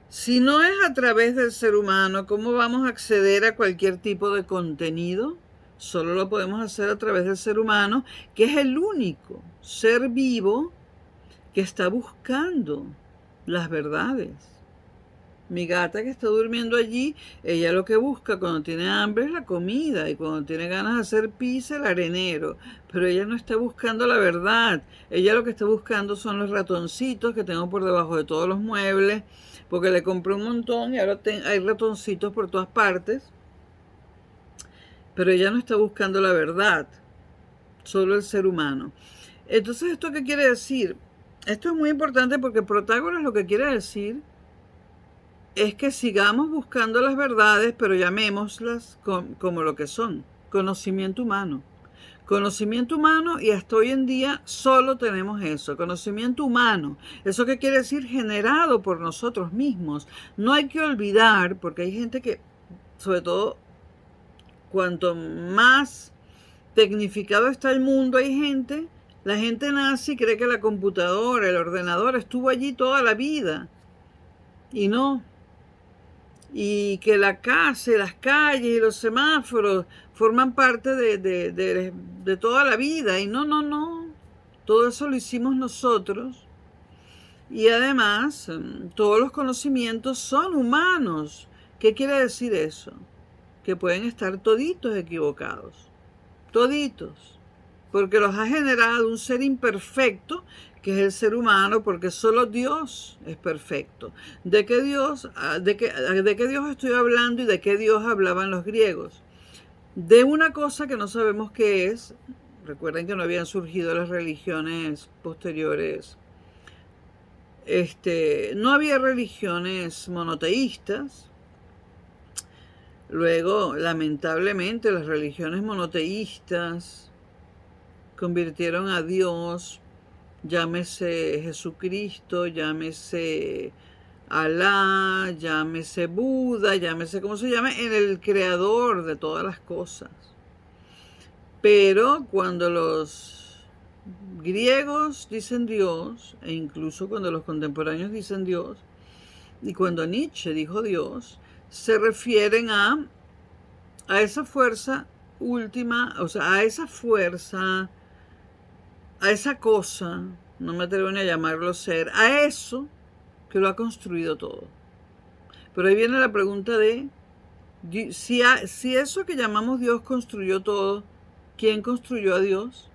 si no es a través del ser humano, ¿cómo vamos a acceder a cualquier tipo de contenido? Solo lo podemos hacer a través del ser humano, que es el único ser vivo que está buscando las verdades. Mi gata que está durmiendo allí, ella lo que busca cuando tiene hambre es la comida y cuando tiene ganas de hacer pis el arenero, pero ella no está buscando la verdad. Ella lo que está buscando son los ratoncitos que tengo por debajo de todos los muebles, porque le compré un montón y ahora hay ratoncitos por todas partes. Pero ella no está buscando la verdad, solo el ser humano. Entonces, ¿esto qué quiere decir? Esto es muy importante porque Protágoras lo que quiere decir es que sigamos buscando las verdades, pero llamémoslas como lo que son, conocimiento humano. Conocimiento humano, y hasta hoy en día solo tenemos eso, conocimiento humano. ¿Eso qué quiere decir? Generado por nosotros mismos. No hay que olvidar, porque hay gente que, sobre todo, cuanto más tecnificado está el mundo, la gente nace y cree que la computadora, el ordenador estuvo allí toda la vida. Y no. Y que la casa, las calles y los semáforos forman parte de toda la vida. Y no. Todo eso lo hicimos nosotros. Y además, todos los conocimientos son humanos. ¿Qué quiere decir eso? Que pueden estar toditos equivocados. Toditos. Porque los ha generado un ser imperfecto, que es el ser humano, porque solo Dios es perfecto. ¿De qué Dios estoy hablando y de qué Dios hablaban los griegos? De una cosa que no sabemos qué es. Recuerden que no habían surgido las religiones posteriores. No había religiones monoteístas. Luego, lamentablemente, las religiones monoteístas convirtieron a Dios, llámese Jesucristo, llámese Alá, llámese Buda, llámese como se llame, en el creador de todas las cosas. Pero cuando los griegos dicen Dios, e incluso cuando los contemporáneos dicen Dios, y cuando Nietzsche dijo Dios, se refieren a esa fuerza última, o sea, a esa fuerza, a esa cosa, no me atrevo ni a llamarlo ser, a eso que lo ha construido todo. Pero ahí viene la pregunta de, si eso que llamamos Dios construyó todo, ¿quién construyó a Dios?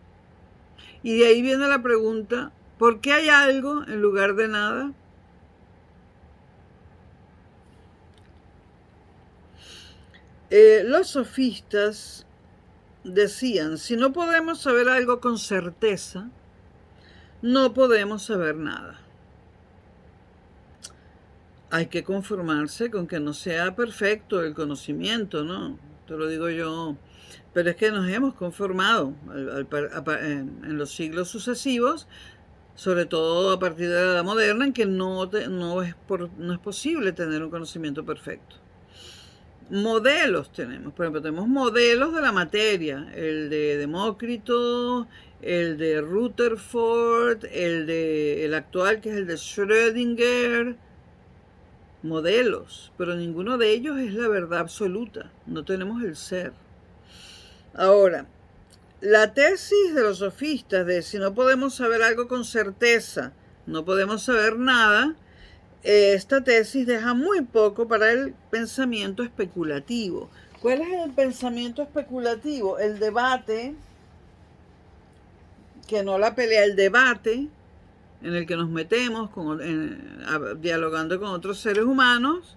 Y de ahí viene la pregunta, ¿por qué hay algo en lugar de nada? Los sofistas decían, si no podemos saber algo con certeza, no podemos saber nada. Hay que conformarse con que no sea perfecto el conocimiento, ¿no? Te lo digo yo. Pero es que nos hemos conformado en los siglos sucesivos, sobre todo a partir de la edad moderna, en que no es posible tener un conocimiento perfecto. Modelos tenemos, por ejemplo, tenemos modelos de la materia, el de Demócrito, el de Rutherford, el actual que es el de Schrödinger, modelos, pero ninguno de ellos es la verdad absoluta, no tenemos el ser. Ahora, la tesis de los sofistas de si no podemos saber algo con certeza, no podemos saber nada, esta tesis deja muy poco para el pensamiento especulativo. ¿Cuál es el pensamiento especulativo? El debate, que no la pelea, el debate en el que nos metemos dialogando con otros seres humanos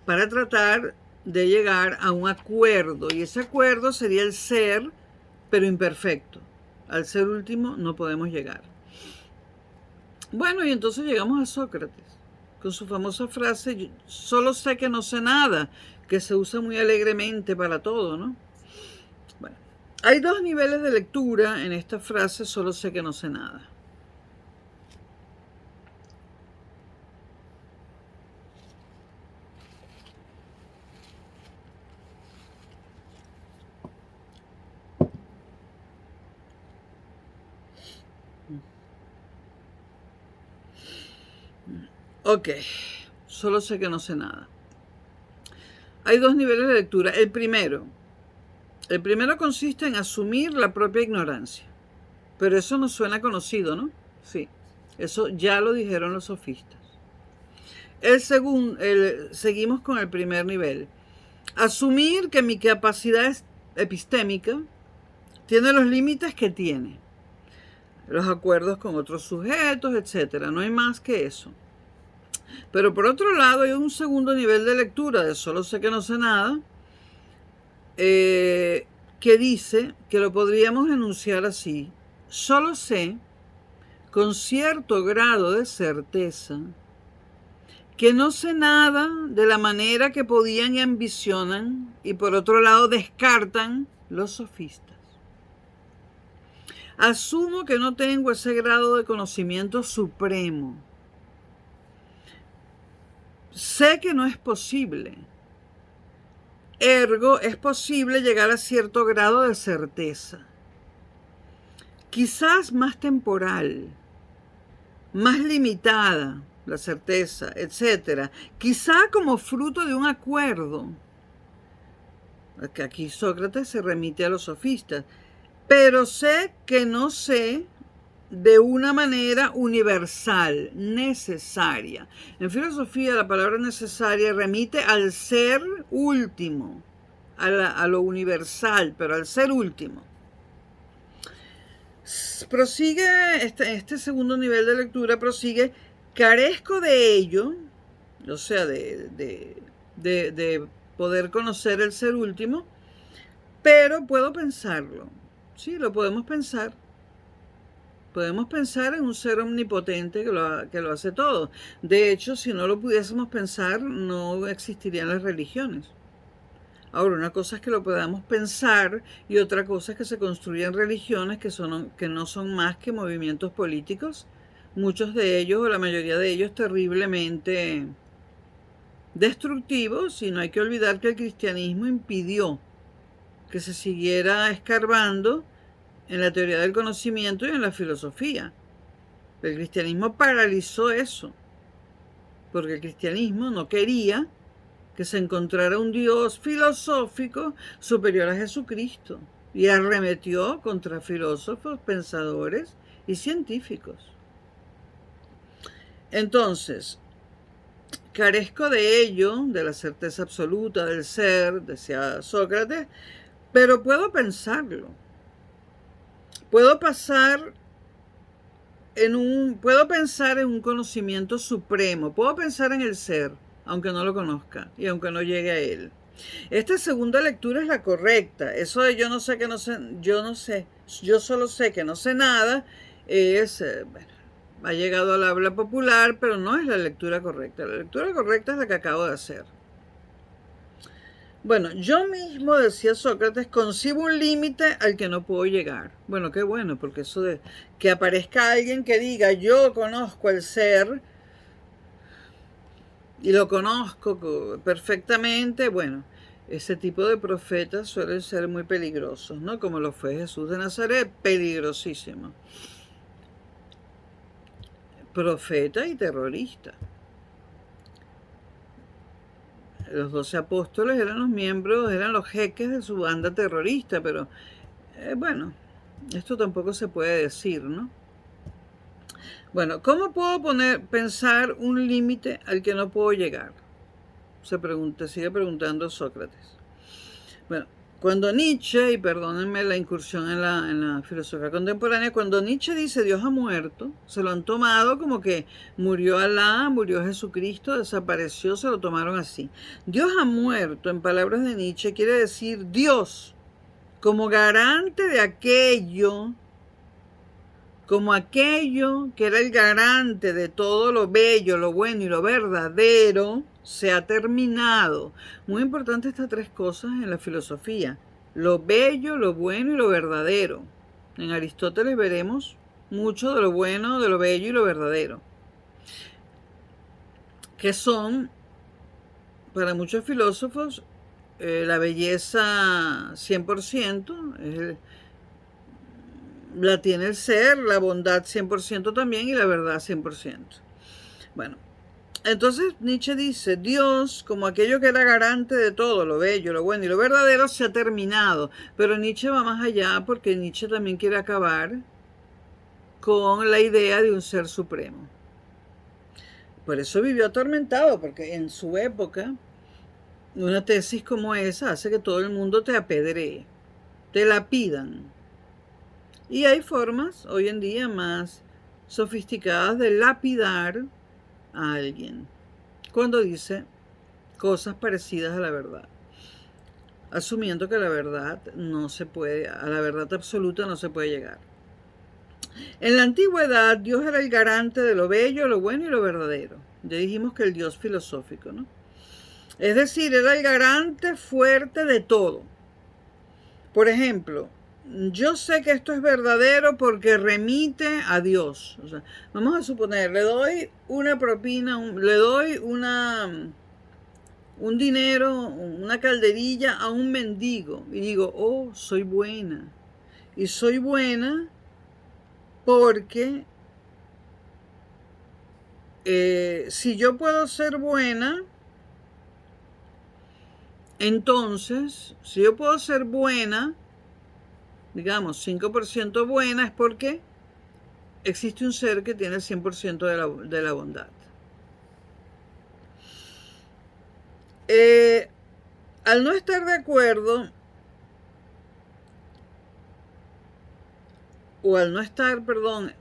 para tratar de llegar a un acuerdo. Y ese acuerdo sería el ser, pero imperfecto. Al ser último no podemos llegar. Bueno, y entonces llegamos a Sócrates, con su famosa frase, solo sé que no sé nada, que se usa muy alegremente para todo, ¿no? Bueno, hay dos niveles de lectura en esta frase, solo sé que no sé nada. Ok, solo sé que no sé nada. Hay dos niveles de lectura. El primero consiste en asumir la propia ignorancia. Pero eso nos suena conocido, ¿no? Sí, eso ya lo dijeron los sofistas. Seguimos con el primer nivel. Asumir que mi capacidad epistémica tiene los límites que tiene. Los acuerdos con otros sujetos, etc. No hay más que eso. Pero por otro lado hay un segundo nivel de lectura de solo sé que no sé nada, que dice que lo podríamos enunciar así. Solo sé, con cierto grado de certeza, que no sé nada de la manera que podían y ambicionan, y por otro lado descartan los sofistas. Asumo que no tengo ese grado de conocimiento supremo. Sé que no es posible. Ergo, es posible llegar a cierto grado de certeza. Quizás más temporal, más limitada la certeza, etc. Quizá como fruto de un acuerdo. Aquí Sócrates se remite a los sofistas. Pero sé que no sé de una manera universal, necesaria. En filosofía la palabra necesaria remite al ser último, a lo universal, pero al ser último. Prosigue, este segundo nivel de lectura prosigue, carezco de ello, o sea, de poder conocer el ser último, pero puedo pensarlo. Sí, lo podemos pensar. Podemos pensar en un ser omnipotente que lo hace todo. De hecho, si no lo pudiésemos pensar, no existirían las religiones. Ahora, una cosa es que lo podamos pensar y otra cosa es que se construyan religiones que no son más que movimientos políticos, muchos de ellos o la mayoría de ellos terriblemente destructivos, y no hay que olvidar que el cristianismo impidió que se siguiera escarbando en la teoría del conocimiento y en la filosofía. El cristianismo paralizó eso, porque el cristianismo no quería que se encontrara un Dios filosófico superior a Jesucristo, y arremetió contra filósofos, pensadores y científicos. Entonces, carezco de ello, de la certeza absoluta del ser, decía Sócrates, pero puedo pensarlo. Puedo pasar puedo pensar en un conocimiento supremo, puedo pensar en el ser, aunque no lo conozca y aunque no llegue a él. Esta segunda lectura es la correcta. Eso de yo no sé que no sé, yo no sé, yo solo sé que no sé nada, bueno, ha llegado al habla popular, pero no es la lectura correcta. La lectura correcta es la que acabo de hacer. Bueno, yo mismo, decía Sócrates, concibo un límite al que no puedo llegar. Bueno, qué bueno, porque eso de que aparezca alguien que diga yo conozco el ser y lo conozco perfectamente, bueno, ese tipo de profetas suelen ser muy peligrosos, ¿no? Como lo fue Jesús de Nazaret, peligrosísimo. Profeta y terrorista. Los 12 apóstoles eran los miembros, eran los jeques de su banda terrorista, pero bueno, esto tampoco se puede decir, ¿no? Bueno, ¿cómo puedo pensar un límite al que no puedo llegar? Sigue preguntando Sócrates. Bueno, cuando Nietzsche, y perdónenme la incursión en la filosofía contemporánea, cuando Nietzsche dice Dios ha muerto, se lo han tomado como que murió Alá, murió Jesucristo, desapareció, se lo tomaron así. Dios ha muerto, en palabras de Nietzsche, quiere decir Dios como garante de aquello, como aquello que era el garante de todo lo bello, lo bueno y lo verdadero, se ha terminado. Muy importante estas tres cosas en la filosofía: lo bello, lo bueno y lo verdadero. En Aristóteles veremos mucho de lo bueno, de lo bello y lo verdadero, que son, para muchos filósofos, la belleza 100%, la tiene el ser, la bondad 100% también y la verdad 100%. Bueno, entonces Nietzsche dice, Dios, como aquello que era garante de todo, lo bello, lo bueno y lo verdadero, se ha terminado. Pero Nietzsche va más allá porque Nietzsche también quiere acabar con la idea de un ser supremo. Por eso vivió atormentado, porque en su época una tesis como esa hace que todo el mundo te apedree, te la pidan. Y hay formas hoy en día más sofisticadas de lapidar a alguien cuando dice cosas parecidas a la verdad, asumiendo que la verdad no se puede, a la verdad absoluta no se puede llegar. En la antigüedad, Dios era el garante de lo bello, lo bueno y lo verdadero. Ya dijimos que el Dios filosófico, ¿no? Es decir, era el garante fuerte de todo. Por ejemplo, yo sé que esto es verdadero porque remite a Dios. O sea, vamos a suponer, le doy una propina, le doy un dinero, una calderilla a un mendigo y digo, oh, soy buena. Y soy buena porque si yo puedo ser buena, entonces, si yo puedo ser buena, digamos 5% buena, es porque existe un ser que tiene el 100% de la bondad. Al no estar de acuerdo, o al no estar, perdón,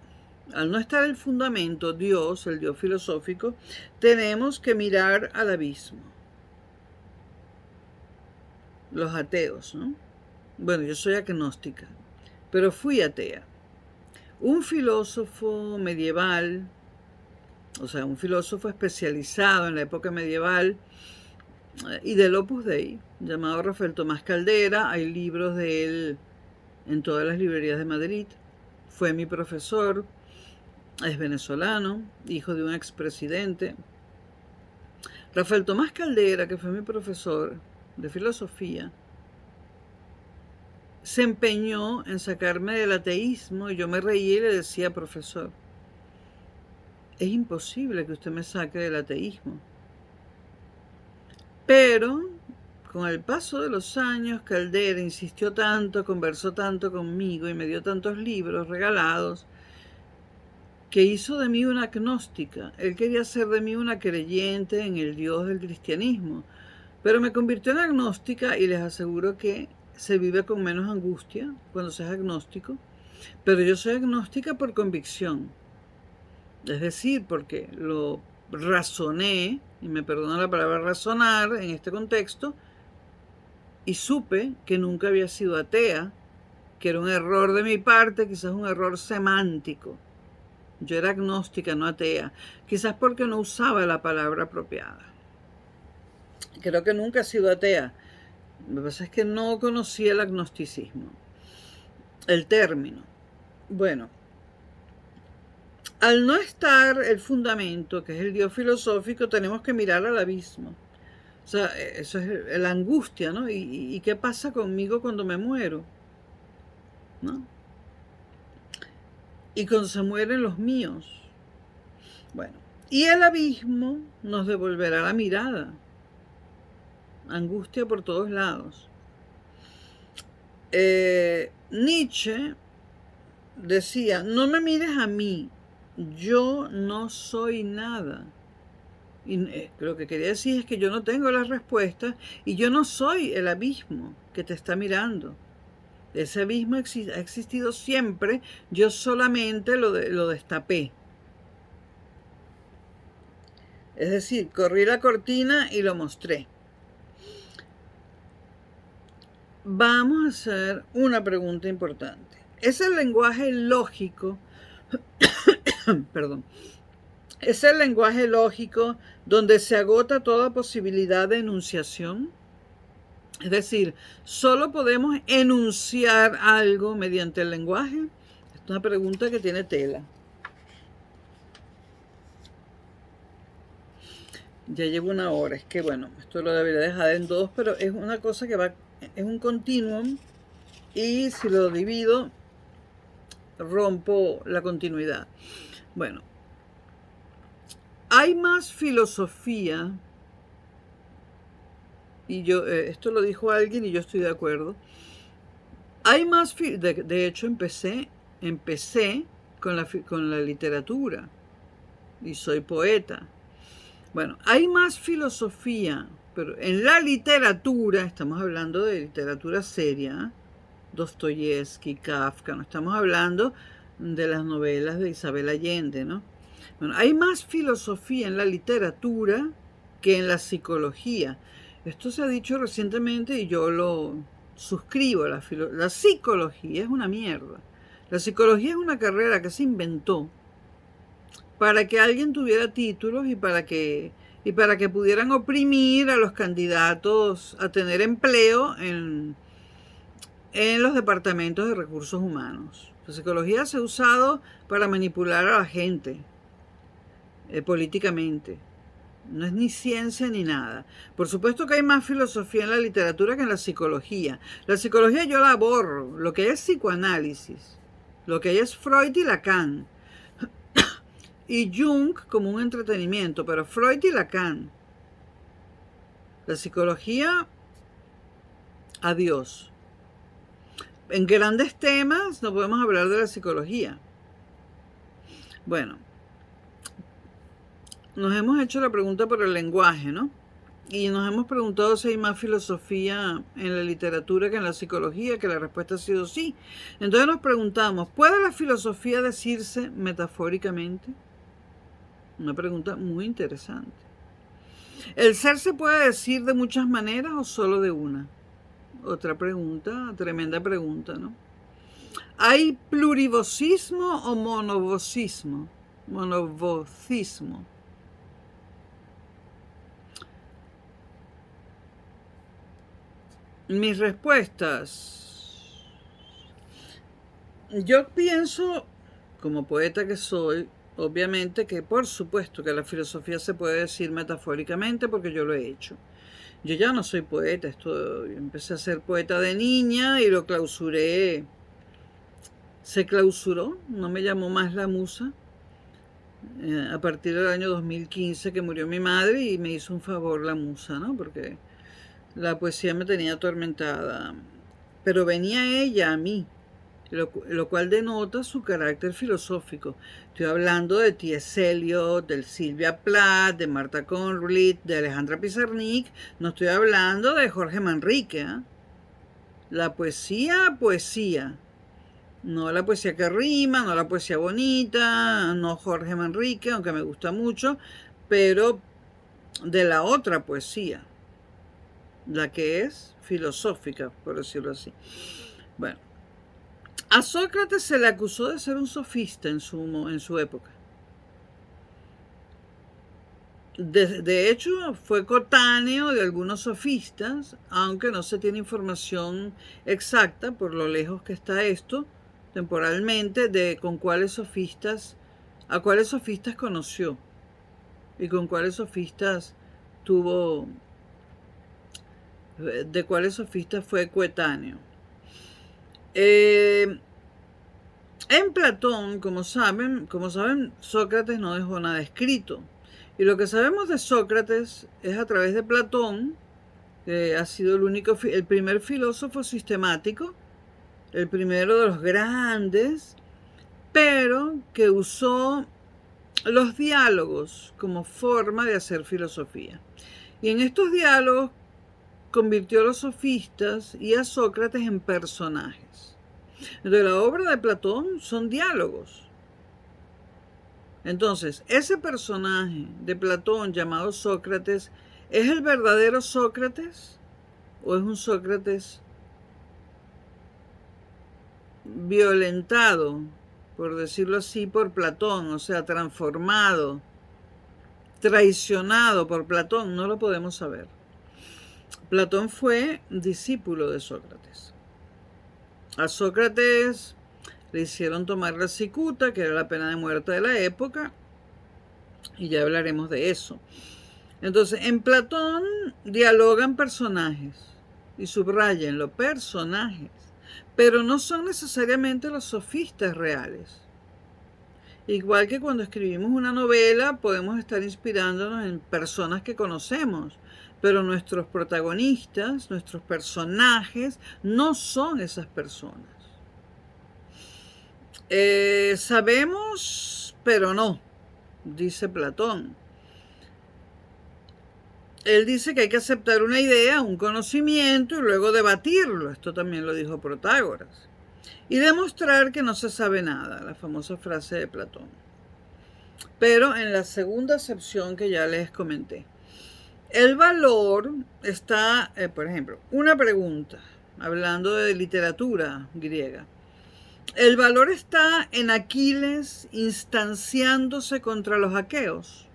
al no estar el fundamento, Dios, el Dios filosófico, tenemos que mirar al abismo. Los ateos, ¿no? Bueno, yo soy agnóstica, pero fui atea. Un filósofo medieval, o sea, un filósofo especializado en la época medieval y del Opus Dei, llamado Rafael Tomás Caldera, hay libros de él en todas las librerías de Madrid, fue mi profesor, es venezolano, hijo de un expresidente. Rafael Tomás Caldera, que fue mi profesor de filosofía, se empeñó en sacarme del ateísmo y yo me reía y le decía, profesor, es imposible que usted me saque del ateísmo. Pero con el paso de los años, Caldera insistió tanto, conversó tanto conmigo y me dio tantos libros regalados que hizo de mí una agnóstica. Él quería hacer de mí una creyente en el Dios del cristianismo, pero me convirtió en agnóstica y les aseguro que se vive con menos angustia cuando se es agnóstico. Pero yo soy agnóstica por convicción. Es decir, porque lo razoné, y me perdona la palabra razonar en este contexto, y supe que nunca había sido atea, que era un error de mi parte, quizás un error semántico. Yo era agnóstica, no atea, quizás porque no usaba la palabra apropiada. Creo que nunca he sido atea. Lo que pasa es que no conocía el agnosticismo, el término. Bueno, al no estar el fundamento, que es el Dios filosófico, tenemos que mirar al abismo. O sea, eso es la angustia, ¿no? ¿Y qué pasa conmigo cuando me muero? ¿No? Y cuando se mueren los míos. Bueno, y el abismo nos devolverá la mirada. Angustia por todos lados. Nietzsche decía, no me mires a mí, yo no soy nada. Y lo que quería decir es que yo no tengo las respuestas y yo no soy el abismo que te está mirando. Ese abismo ha existido siempre, yo solamente lo destapé. Es decir, corrí la cortina y lo mostré. Vamos a hacer una pregunta importante. ¿Es el lenguaje lógico, perdón, es el lenguaje lógico donde se agota toda posibilidad de enunciación? Es decir, ¿solo podemos enunciar algo mediante el lenguaje? Es una pregunta que tiene tela. Ya llevo una hora, es que bueno, esto lo debería dejar en dos, pero es una cosa que va, es un continuum y si lo divido, rompo la continuidad. Bueno, hay más filosofía, y yo, esto lo dijo alguien y yo estoy de acuerdo, hay más, de hecho empecé con la literatura, y soy poeta. Bueno, hay más filosofía, pero en la literatura, estamos hablando de literatura seria, Dostoyevsky, Kafka, no estamos hablando de las novelas de Isabel Allende, ¿no? Bueno, hay más filosofía en la literatura que en la psicología. Esto se ha dicho recientemente y yo lo suscribo. La psicología es una mierda. La psicología es una carrera que se inventó para que alguien tuviera títulos y para que pudieran oprimir a los candidatos a tener empleo en los departamentos de recursos humanos. La psicología se ha usado para manipular a la gente políticamente. No es ni ciencia ni nada. Por supuesto que hay más filosofía en la literatura que en la psicología. La psicología yo la borro. Lo que hay es psicoanálisis. Lo que hay es Freud y Lacan. Y Jung como un entretenimiento, pero Freud y Lacan. La psicología, adiós. En grandes temas no podemos hablar de la psicología. Bueno, nos hemos hecho la pregunta por el lenguaje, ¿no? Y nos hemos preguntado si hay más filosofía en la literatura que en la psicología, que la respuesta ha sido sí. Entonces nos preguntamos, ¿puede la filosofía decirse metafóricamente? Una pregunta muy interesante. ¿El ser se puede decir de muchas maneras o solo de una? Otra pregunta, tremenda pregunta, ¿no? ¿Hay plurivocismo o monovocismo? Monovocismo. Mis respuestas. Yo pienso, como poeta que soy, obviamente que por supuesto que la filosofía se puede decir metafóricamente porque yo lo he hecho. Yo ya no soy poeta, empecé a ser poeta de niña y lo clausuré. Se clausuró, no me llamó más la musa. A partir del año 2015 que murió mi madre y me hizo un favor la musa, ¿no? Porque la poesía me tenía atormentada. Pero venía ella a mí, lo cual denota su carácter filosófico. Estoy hablando de T.S. Eliot, de Sylvia Plath, de Marta Conrad, de Alejandra Pizarnik. No estoy hablando de Jorge Manrique. La poesía, poesía. No la poesía que rima, no la poesía bonita, no Jorge Manrique, aunque me gusta mucho, pero de la otra poesía, la que es filosófica, por decirlo así. Bueno, a Sócrates se le acusó de ser un sofista en su época. De hecho, fue coetáneo de algunos sofistas, aunque no se tiene información exacta por lo lejos que está esto temporalmente de a cuáles sofistas conoció y con cuáles sofistas tuvo, de cuáles sofistas fue coetáneo. En Platón, como saben, Sócrates no dejó nada escrito. Y lo que sabemos de Sócrates es a través de Platón, que ha sido el primer filósofo sistemático, el primero de los grandes, pero que usó los diálogos como forma de hacer filosofía. Y en estos diálogos convirtió a los sofistas y a Sócrates en personajes. Entonces, la obra de Platón son diálogos. Entonces, ese personaje de Platón llamado Sócrates, ¿es el verdadero Sócrates o es un Sócrates violentado, por decirlo así, por Platón, o sea, transformado, traicionado por Platón? No lo podemos saber. Platón fue discípulo de Sócrates. A Sócrates le hicieron tomar la cicuta, que era la pena de muerte de la época, y ya hablaremos de eso. Entonces, en Platón dialogan personajes, y subrayenlo, personajes, pero no son necesariamente los sofistas reales. Igual que cuando escribimos una novela, podemos estar inspirándonos en personas que conocemos, pero nuestros protagonistas, nuestros personajes, no son esas personas. Sabemos, pero no, dice Platón. Él dice que hay que aceptar una idea, un conocimiento y luego debatirlo. Esto también lo dijo Protágoras. Y demostrar que no se sabe nada, la famosa frase de Platón. Pero en la segunda acepción que ya les comenté, el valor está, por ejemplo, una pregunta, hablando de literatura griega. El valor está en Aquiles instanciándose contra los aqueos.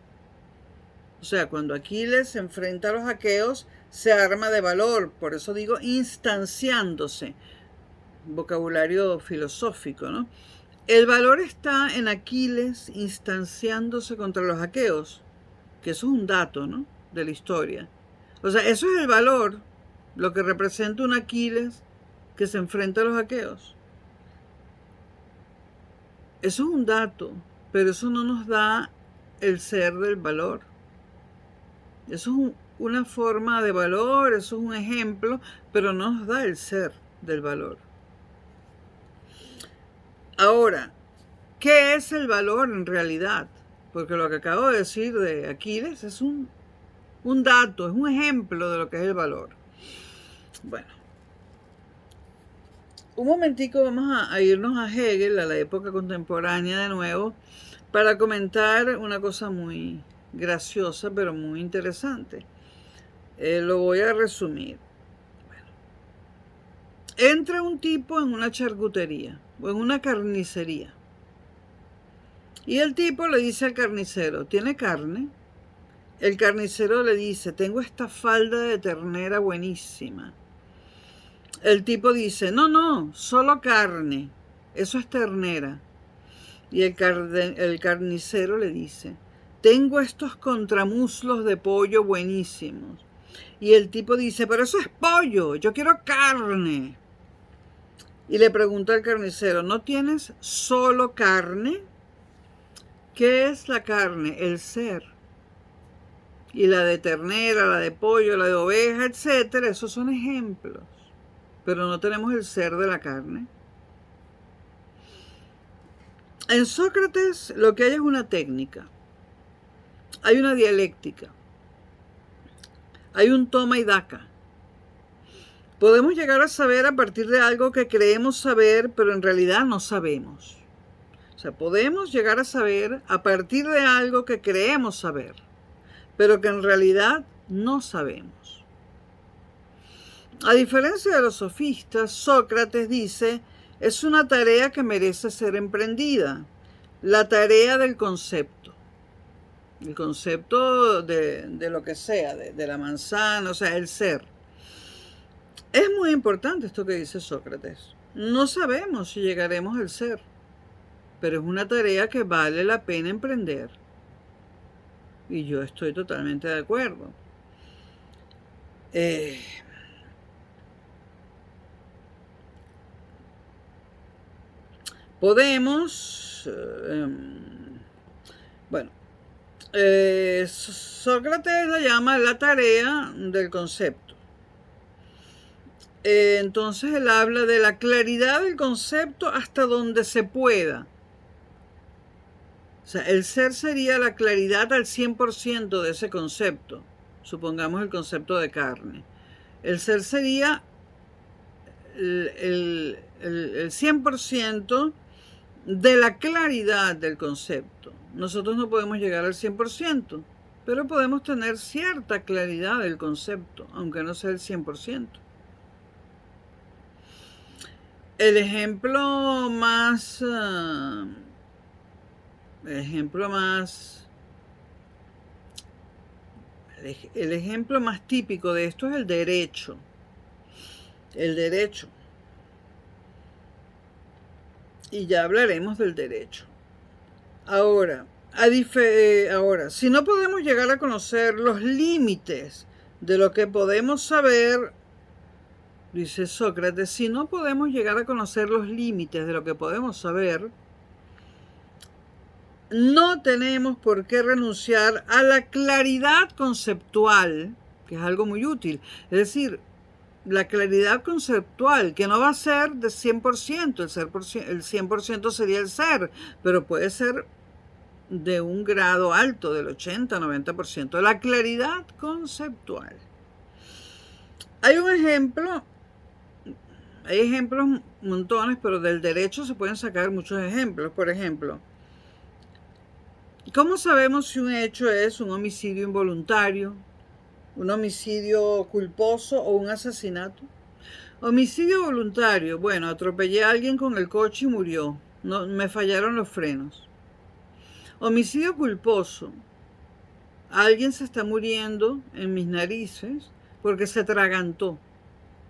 O sea, cuando Aquiles se enfrenta a los aqueos, se arma de valor. Por eso digo instanciándose. Vocabulario filosófico, ¿no? El valor está en Aquiles instanciándose contra los aqueos, que eso es un dato, ¿no?, de la historia. O sea, eso es el valor, lo que representa un Aquiles que se enfrenta a los aqueos. Eso es un dato, pero eso no nos da el ser del valor. Eso es una forma de valor, eso es un ejemplo, pero no nos da el ser del valor. Ahora, ¿qué es el valor en realidad? Porque lo que acabo de decir de Aquiles es un dato, es un ejemplo de lo que es el valor. Bueno, un momentico vamos a irnos a Hegel, a la época contemporánea de nuevo, para comentar una cosa muy graciosa, pero muy interesante. Lo voy a resumir. Bueno, entra un tipo en una charcutería o en una carnicería. Y el tipo le dice al carnicero, ¿tiene carne? El carnicero le dice, tengo esta falda de ternera buenísima. El tipo dice, no, solo carne, eso es ternera. Y el carnicero le dice, tengo estos contramuslos de pollo buenísimos. Y el tipo dice, pero eso es pollo, yo quiero carne. Y le pregunta al carnicero, ¿no tienes solo carne? ¿Qué es la carne? El ser. Y la de ternera, la de pollo, la de oveja, etcétera, esos son ejemplos. Pero no tenemos el ser de la carne. En Sócrates lo que hay es una técnica. Hay una dialéctica. Hay un toma y daca. Podemos llegar a saber a partir de algo que creemos saber, pero en realidad no sabemos. O sea, podemos llegar a saber a partir de algo que creemos saber, pero que en realidad no sabemos. A diferencia de los sofistas, Sócrates dice, es una tarea que merece ser emprendida, la tarea del concepto. El concepto de lo que sea, de la manzana, o sea, el ser. Es muy importante esto que dice Sócrates. No sabemos si llegaremos al ser, pero es una tarea que vale la pena emprender. Y yo estoy totalmente de acuerdo. Podemos, bueno, Sócrates la llama la tarea del concepto. Entonces él habla de la claridad del concepto hasta donde se pueda. O sea, el ser sería la claridad al 100% de ese concepto. Supongamos el concepto de carne. El ser sería el 100% de la claridad del concepto. Nosotros no podemos llegar al 100%, pero podemos tener cierta claridad del concepto, aunque no sea el 100%. El ejemplo más típico de esto es el derecho. El derecho. Y ya hablaremos del derecho. Ahora, si no podemos llegar a conocer los límites de lo que podemos saber, dice Sócrates, si no podemos llegar a conocer los límites de lo que podemos saber, no tenemos por qué renunciar a la claridad conceptual, que es algo muy útil. Es decir, la claridad conceptual, que no va a ser de 100%, el 100% sería el ser, pero puede ser de un grado alto, del 80-90%. La claridad conceptual. Hay ejemplos montones, pero del derecho se pueden sacar muchos ejemplos. Por ejemplo, ¿cómo sabemos si un hecho es un homicidio involuntario, un homicidio culposo o un asesinato? Homicidio voluntario, bueno, atropellé a alguien con el coche y murió. No, me fallaron los frenos. Homicidio culposo, alguien se está muriendo en mis narices porque se atragantó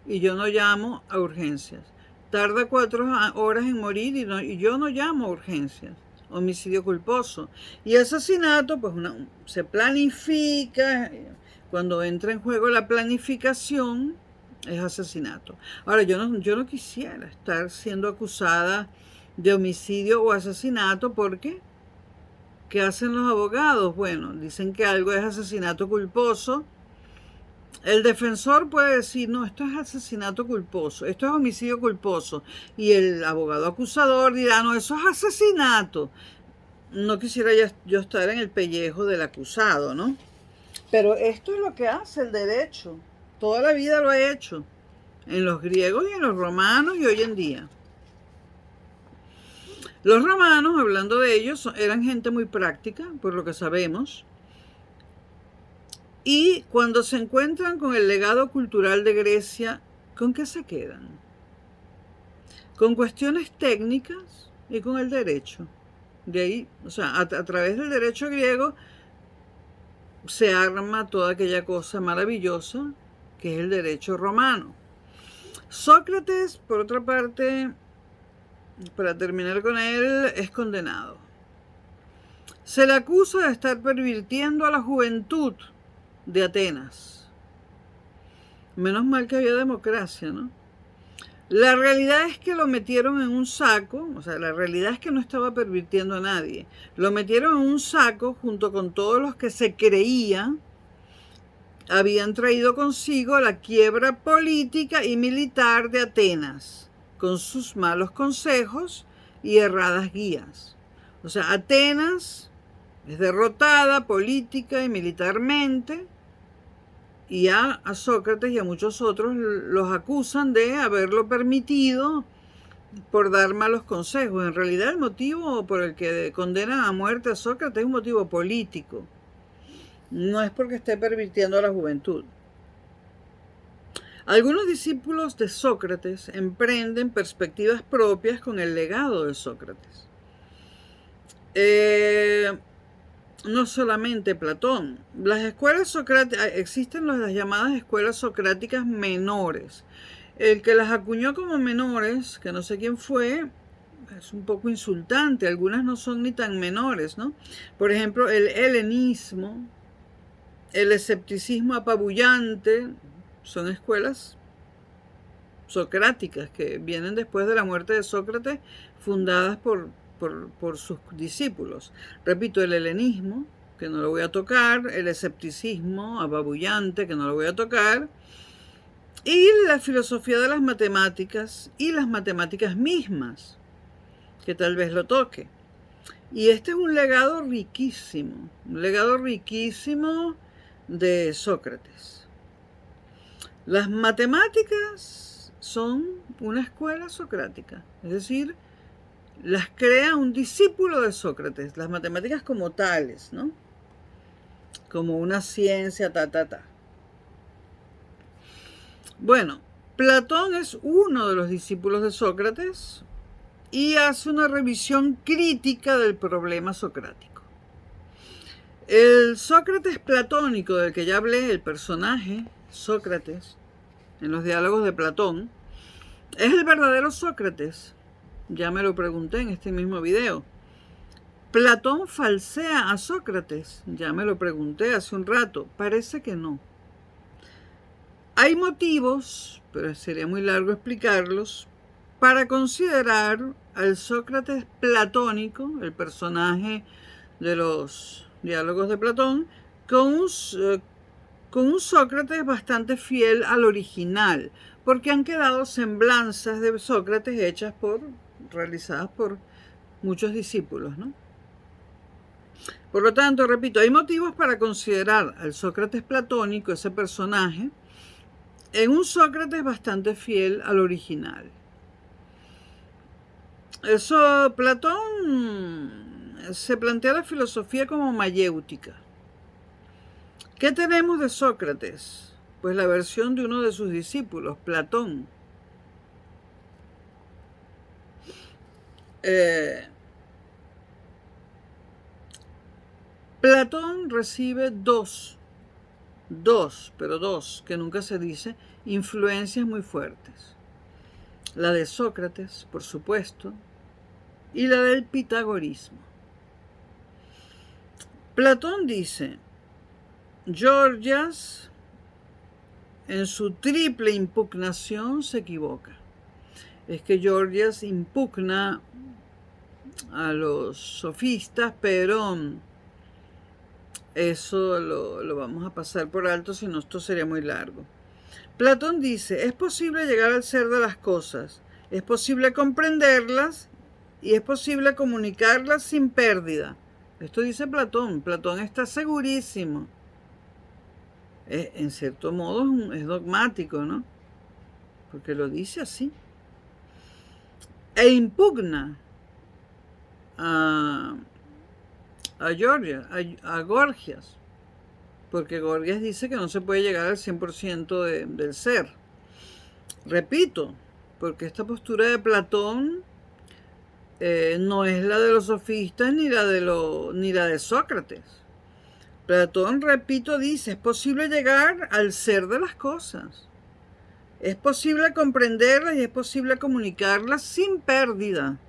y yo no llamo a urgencias. Tarda 4 horas en morir y yo no llamo a urgencias. Homicidio culposo. Y asesinato, pues se planifica. Cuando entra en juego la planificación, es asesinato. Ahora, yo no quisiera estar siendo acusada de homicidio o asesinato porque ¿qué hacen los abogados? Bueno, dicen que algo es asesinato culposo. El defensor puede decir, no, esto es asesinato culposo, esto es homicidio culposo. Y el abogado acusador dirá, no, eso es asesinato. No quisiera yo estar en el pellejo del acusado, ¿no? Pero esto es lo que hace el derecho. Toda la vida lo ha hecho. En los griegos y en los romanos y hoy en día. Los romanos, hablando de ellos, eran gente muy práctica, por lo que sabemos. Y cuando se encuentran con el legado cultural de Grecia, ¿con qué se quedan? Con cuestiones técnicas y con el derecho. De ahí, o sea, a través del derecho griego se arma toda aquella cosa maravillosa que es el derecho romano. Sócrates, por otra parte, para terminar con él, es condenado. Se le acusa de estar pervirtiendo a la juventud de Atenas. Menos mal que había democracia, ¿no? La realidad es que lo metieron en un saco, o sea, la realidad es que no estaba pervirtiendo a nadie. Lo metieron en un saco junto con todos los que se creían habían traído consigo la quiebra política y militar de Atenas, con sus malos consejos y erradas guías. O sea, Atenas es derrotada política y militarmente y a Sócrates y a muchos otros los acusan de haberlo permitido por dar malos consejos. En realidad el motivo por el que condenan a muerte a Sócrates es un motivo político. No es porque esté pervirtiendo a la juventud. Algunos discípulos de Sócrates emprenden perspectivas propias con el legado de Sócrates. No solamente Platón. Las escuelas socráticas, existen las llamadas escuelas socráticas menores. El que las acuñó como menores, que no sé quién fue, es un poco insultante. Algunas no son ni tan menores, ¿no? Por ejemplo, el helenismo, el escepticismo apabullante, son escuelas socráticas que vienen después de la muerte de Sócrates, fundadas por sus discípulos. Repito, el helenismo, que no lo voy a tocar, el escepticismo apabullante, que no lo voy a tocar, y la filosofía de las matemáticas y las matemáticas mismas, que tal vez lo toque. Y este es un legado riquísimo de Sócrates. Las matemáticas son una escuela socrática, es decir, las crea un discípulo de Sócrates, las matemáticas como tales, ¿no? Como una ciencia, Bueno, Platón es uno de los discípulos de Sócrates y hace una revisión crítica del problema socrático. El Sócrates platónico del que ya hablé, el personaje Sócrates, en los diálogos de Platón, es el verdadero Sócrates. Ya me lo pregunté en este mismo video. ¿Platón falsea a Sócrates? Ya me lo pregunté hace un rato. Parece que no. Hay motivos, pero sería muy largo explicarlos, para considerar al Sócrates platónico, el personaje de los diálogos de Platón, con un Sócrates bastante fiel al original, porque han quedado semblanzas de Sócrates realizadas por muchos discípulos, ¿no? Por lo tanto, repito, hay motivos para considerar al Sócrates platónico, ese personaje, en un Sócrates bastante fiel al original. Platón se plantea la filosofía como mayéutica. ¿Qué tenemos de Sócrates? Pues la versión de uno de sus discípulos, Platón. Platón recibe dos, que nunca se dice, influencias muy fuertes. La de Sócrates, por supuesto, y la del pitagorismo. Platón dice, Gorgias, en su triple impugnación, se equivoca. Es que Gorgias impugna a los sofistas, pero eso lo vamos a pasar por alto, si no esto sería muy largo. Platón dice, es posible llegar al ser de las cosas, es posible comprenderlas y es posible comunicarlas sin pérdida. Esto dice Platón. Platón está segurísimo. En cierto modo es dogmático, ¿no? Porque lo dice así. E impugna a Gorgias, porque Gorgias dice que no se puede llegar al 100% del ser. Repito, porque esta postura de Platón no es la de los sofistas ni la de Sócrates. Platón, repito, dice, es posible llegar al ser de las cosas. Es posible comprenderlas y es posible comunicarlas sin pérdida.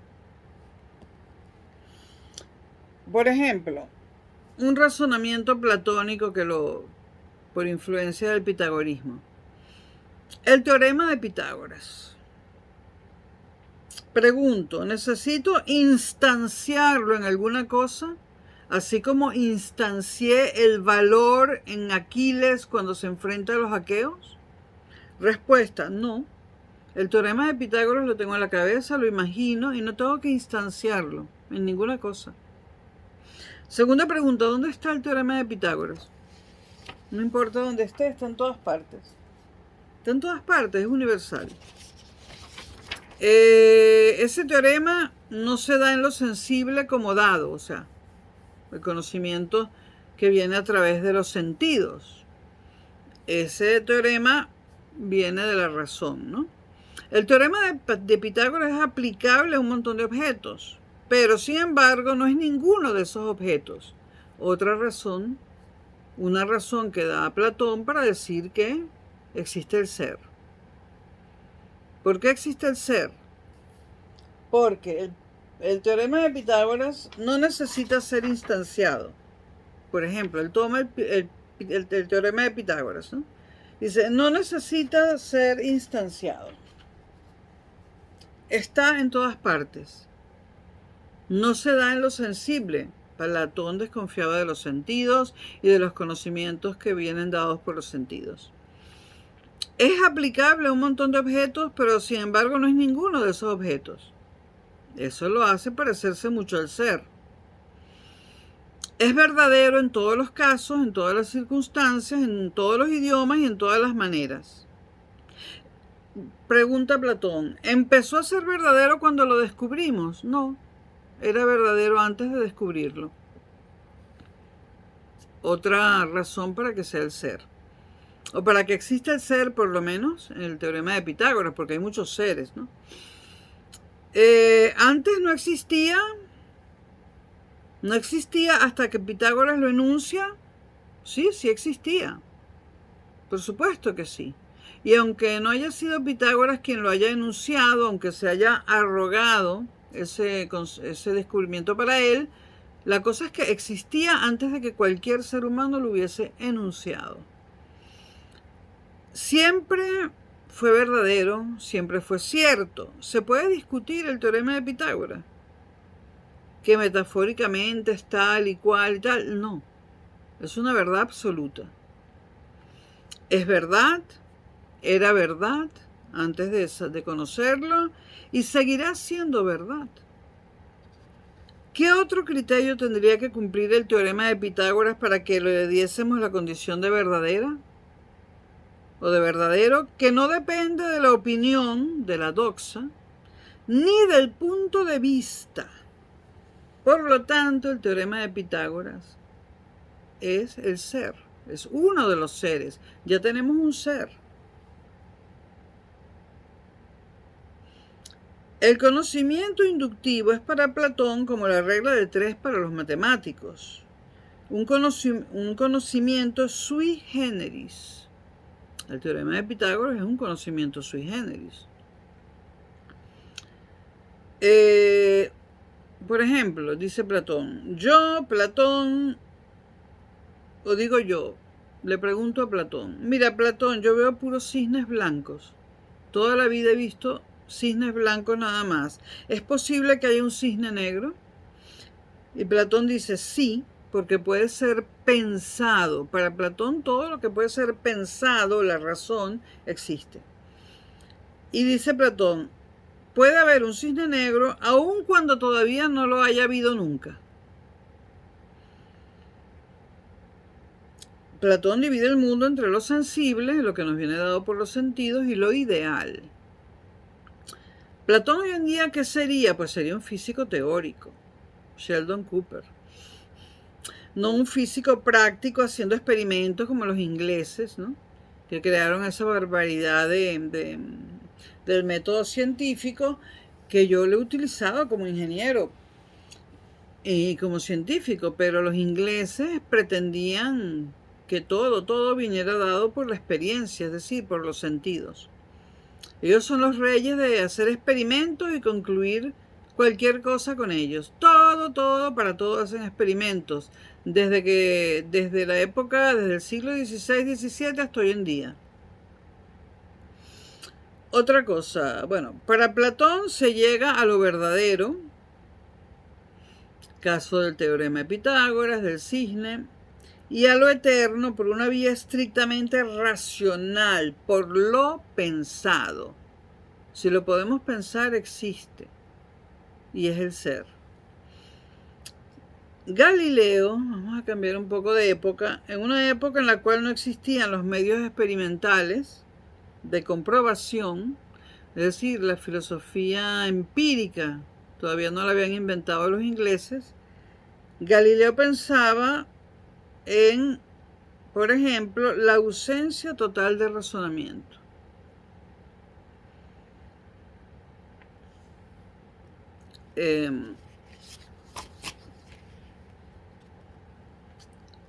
Por ejemplo, un razonamiento platónico por influencia del pitagorismo. El teorema de Pitágoras. Pregunto, ¿necesito instanciarlo en alguna cosa? Así como instancié el valor en Aquiles cuando se enfrenta a los aqueos. Respuesta, no. El teorema de Pitágoras lo tengo en la cabeza, lo imagino y no tengo que instanciarlo en ninguna cosa. Segunda pregunta, ¿dónde está el teorema de Pitágoras? No importa dónde esté, está en todas partes. Está en todas partes, es universal. Ese teorema no se da en lo sensible como dado, o sea, el conocimiento que viene a través de los sentidos. Ese teorema viene de la razón, ¿no? El teorema de Pitágoras es aplicable a un montón de objetos, pero sin embargo no es ninguno de esos objetos. Otra razón, una razón que da Platón para decir que existe el ser. ¿Por qué existe el ser? Porque el teorema de Pitágoras no necesita ser instanciado. Por ejemplo, él toma el teorema de Pitágoras, ¿no? Dice, no necesita ser instanciado. Está en todas partes. No se da en lo sensible. Platón desconfiaba de los sentidos y de los conocimientos que vienen dados por los sentidos. Es aplicable a un montón de objetos, pero sin embargo no es ninguno de esos objetos. Eso lo hace parecerse mucho al ser. Es verdadero en todos los casos, en todas las circunstancias, en todos los idiomas y en todas las maneras. Pregunta Platón, ¿empezó a ser verdadero cuando lo descubrimos? No, era verdadero antes de descubrirlo. Otra razón para que sea el ser. O para que exista el ser, por lo menos, en el teorema de Pitágoras, porque hay muchos seres, ¿no? Antes no existía hasta que Pitágoras lo enuncia. Sí, sí existía. Por supuesto que sí. Y aunque no haya sido Pitágoras quien lo haya enunciado, aunque se haya arrogado ese descubrimiento para él, la cosa es que existía antes de que cualquier ser humano lo hubiese enunciado. Siempre fue verdadero, siempre fue cierto. Se puede discutir el teorema de Pitágoras, que metafóricamente es tal y cual y tal. No, es una verdad absoluta. Es verdad, era verdad antes de conocerlo y seguirá siendo verdad. ¿Qué otro criterio tendría que cumplir el teorema de Pitágoras para que le diésemos la condición de verdadera o de verdadero, que no depende de la opinión, de la doxa, ni del punto de vista? Por lo tanto, el teorema de Pitágoras es el ser, es uno de los seres. Ya tenemos un ser. El conocimiento inductivo es para Platón como la regla de 3 para los matemáticos. Un conocimiento sui generis. El teorema de Pitágoras es un conocimiento sui generis. Por ejemplo, dice Platón, Platón, le pregunto a Platón, mira Platón, yo veo puros cisnes blancos. Toda la vida he visto cisnes blancos nada más. ¿Es posible que haya un cisne negro? Y Platón dice sí, porque puede ser pensado. Para Platón todo lo que puede ser pensado, la razón, existe. Y dice Platón, puede haber un cisne negro aun cuando todavía no lo haya habido nunca. Platón divide el mundo entre lo sensible, lo que nos viene dado por los sentidos, y lo ideal. Platón hoy en día, ¿qué sería? Pues sería un físico teórico, Sheldon Cooper. No un físico práctico haciendo experimentos como los ingleses, ¿no? Que crearon esa barbaridad del método científico que yo lo he utilizado como ingeniero y como científico, pero los ingleses pretendían que todo viniera dado por la experiencia, es decir, por los sentidos. Ellos son los reyes de hacer experimentos y concluir cualquier cosa con ellos. Para todo hacen experimentos. Desde la época, desde el siglo XVI, XVII hasta hoy en día. Otra cosa, bueno, para Platón se llega a lo verdadero, caso del teorema de Pitágoras, del cisne, y a lo eterno por una vía estrictamente racional, por lo pensado. Si lo podemos pensar, existe, y es el ser. Galileo, vamos vamos a cambiar un poco de época. En una época en la cual no existían los medios experimentales de comprobación, es decir, la filosofía empírica, todavía no la habían inventado los ingleses, Galileo pensaba en, por ejemplo, la ausencia total de razonamiento.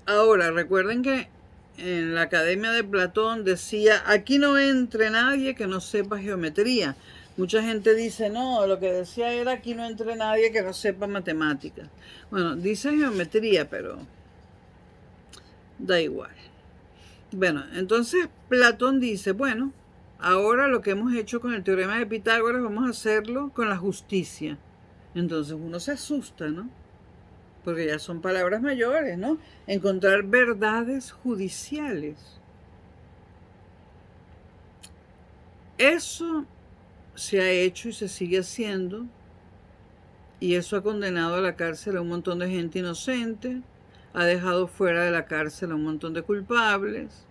Ahora, recuerden que en la Academia de Platón decía, aquí no entre nadie que no sepa geometría. Mucha gente dice, no, lo que decía era, aquí no entre nadie que no sepa matemáticas. Bueno, dice geometría, pero da igual. Bueno, entonces Platón dice, bueno, ahora lo que hemos hecho con el teorema de Pitágoras, vamos a hacerlo con la justicia. Entonces uno se asusta, ¿no? Porque ya son palabras mayores, ¿no? Encontrar verdades judiciales. Eso se ha hecho y se sigue haciendo, y eso ha condenado a la cárcel a un montón de gente inocente, ha dejado fuera de la cárcel a un montón de culpables,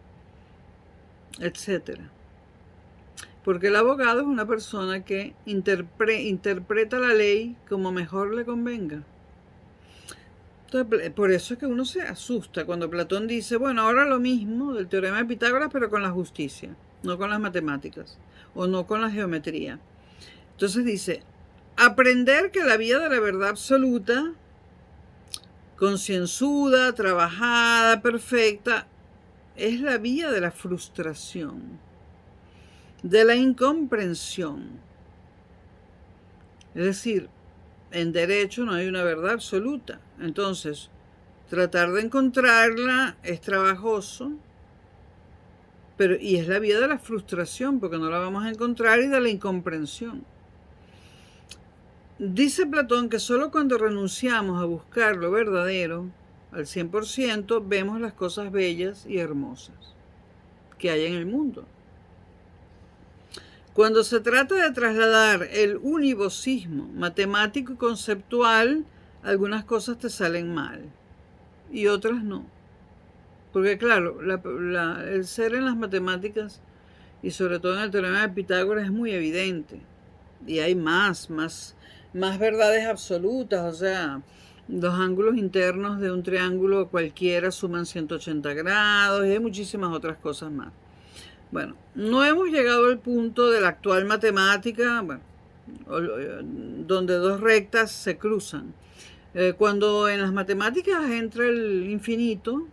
etc. Porque el abogado es una persona que interpreta la ley como mejor le convenga. Entonces, por eso es que uno se asusta cuando Platón dice, bueno, ahora lo mismo del teorema de Pitágoras, pero con la justicia, no con las matemáticas, o no con la geometría. Entonces dice, aprender que la vía de la verdad absoluta, concienzuda, trabajada, perfecta, es la vía de la frustración, de la incomprensión. Es decir, en derecho no hay una verdad absoluta. Entonces, tratar de encontrarla es trabajoso, y es la vía de la frustración, porque no la vamos a encontrar, y de la incomprensión. Dice Platón que solo cuando renunciamos a buscar lo verdadero, al 100%, vemos las cosas bellas y hermosas que hay en el mundo. Cuando se trata de trasladar el univocismo matemático y conceptual, algunas cosas te salen mal y otras no. Porque claro, el ser en las matemáticas y sobre todo en el teorema de Pitágoras es muy evidente. Y hay más verdades absolutas, o sea, los ángulos internos de un triángulo cualquiera suman 180 grados y hay muchísimas otras cosas más. Bueno, no hemos llegado al punto de la actual matemática, bueno, donde dos rectas se cruzan. Cuando en las matemáticas entra el infinito,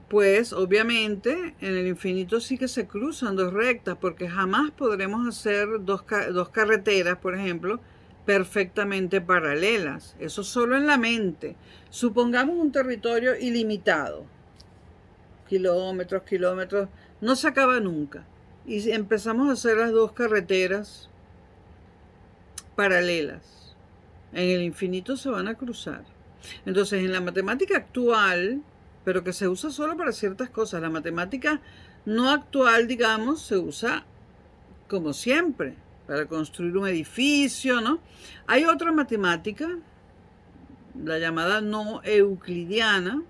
pues obviamente en el infinito sí que se cruzan dos rectas, porque jamás podremos hacer dos carreteras, por ejemplo, perfectamente paralelas. Eso solo en la mente. Supongamos un territorio ilimitado. Kilómetros, no se acaba nunca. Y si empezamos a hacer las dos carreteras paralelas, en el infinito se van a cruzar. Entonces, en la matemática actual, pero que se usa solo para ciertas cosas, la matemática no actual, digamos, se usa como siempre, para construir un edificio, ¿no? Hay otra matemática, la llamada no euclidiana.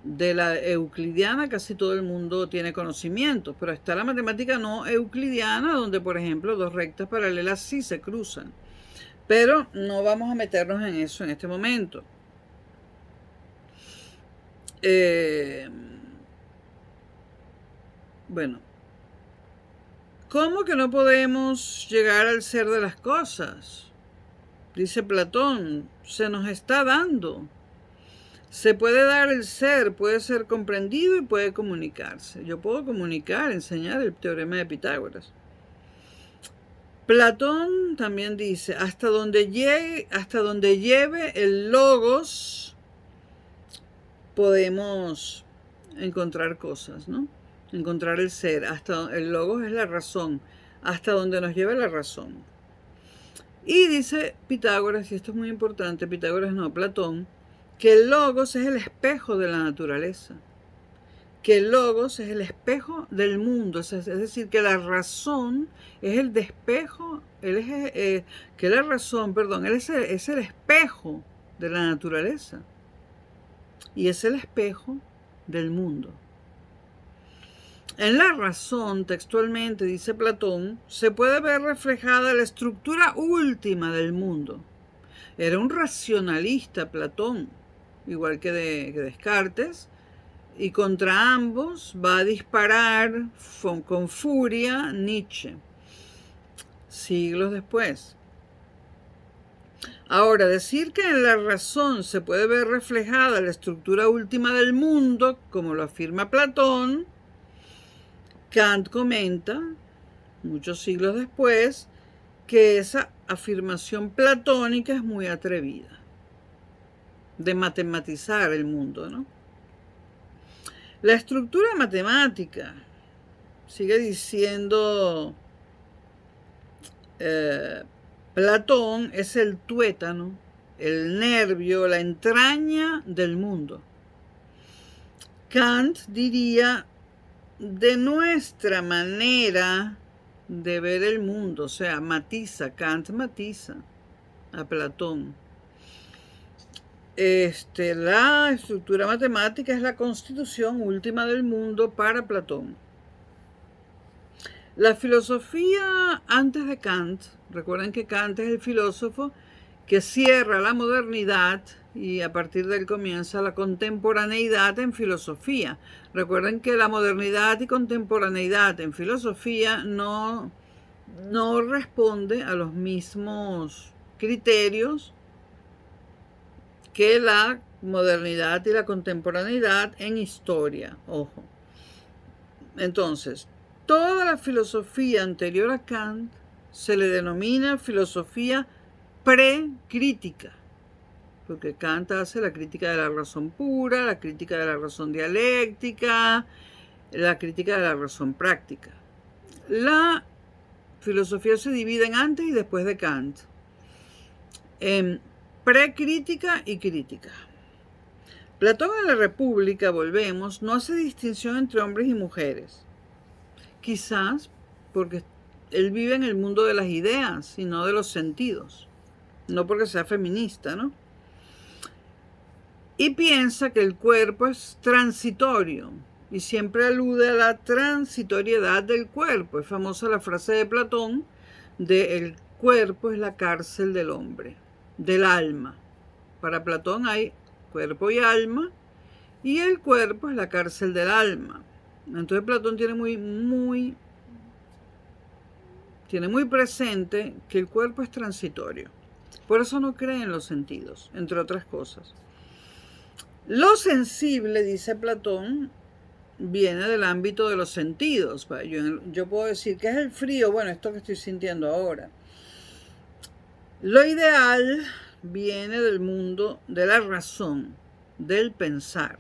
De la euclidiana casi todo el mundo tiene conocimiento, pero está la matemática no euclidiana, donde por ejemplo dos rectas paralelas sí se cruzan. Pero no vamos a meternos en eso en este momento. Bueno, ¿cómo que no podemos llegar al ser de las cosas? Dice Platón, se nos está dando. Se puede dar el ser, puede ser comprendido y puede comunicarse. Yo puedo comunicar, enseñar el teorema de Pitágoras. Platón también dice, hasta donde lleve el logos, podemos encontrar cosas, ¿no? Encontrar el ser. El logos es la razón, hasta donde nos lleve la razón. Y dice Pitágoras, y esto es muy importante, Pitágoras no, Platón, que el logos es el espejo de la naturaleza, que el logos es el espejo del mundo, es decir, que la razón es el despejo, es el espejo de la naturaleza y es el espejo del mundo. En la razón, textualmente, dice Platón, se puede ver reflejada la estructura última del mundo. Era un racionalista Platón, igual que Descartes, y contra ambos va a disparar con furia Nietzsche, siglos después. Ahora, decir que en la razón se puede ver reflejada la estructura última del mundo, como lo afirma Platón, Kant comenta, muchos siglos después, que esa afirmación platónica es muy atrevida, de matematizar el mundo, ¿no? La estructura matemática, sigue diciendo Platón, es el tuétano, el nervio, la entraña del mundo. Kant diría de nuestra manera de ver el mundo, o sea, Kant matiza a Platón. La estructura matemática es la constitución última del mundo para Platón. La filosofía antes de Kant, recuerden que Kant es el filósofo que cierra la modernidad y a partir de él comienza la contemporaneidad en filosofía. Recuerden que la modernidad y contemporaneidad en filosofía no responde a los mismos criterios que la modernidad y la contemporaneidad en historia, ojo. Entonces, toda la filosofía anterior a Kant se le denomina filosofía precrítica, porque Kant hace la crítica de la razón pura, la crítica de la razón dialéctica, la crítica de la razón práctica. La filosofía se divide en antes y después de Kant, en precrítica y crítica. Platón en la República, volvemos, no hace distinción entre hombres y mujeres. Quizás porque él vive en el mundo de las ideas y no de los sentidos. No porque sea feminista, ¿no? Y piensa que el cuerpo es transitorio y siempre alude a la transitoriedad del cuerpo. Es famosa la frase de Platón de el cuerpo es la cárcel del hombre, del alma. Para Platón hay cuerpo y alma y el cuerpo es la cárcel del alma. Entonces Platón tiene muy presente que el cuerpo es transitorio. Por eso no cree en los sentidos, entre otras cosas. Lo sensible, dice Platón, viene del ámbito de los sentidos. Yo puedo decir, ¿qué es el frío? Bueno, esto que estoy sintiendo ahora. Lo ideal viene del mundo de la razón, del pensar.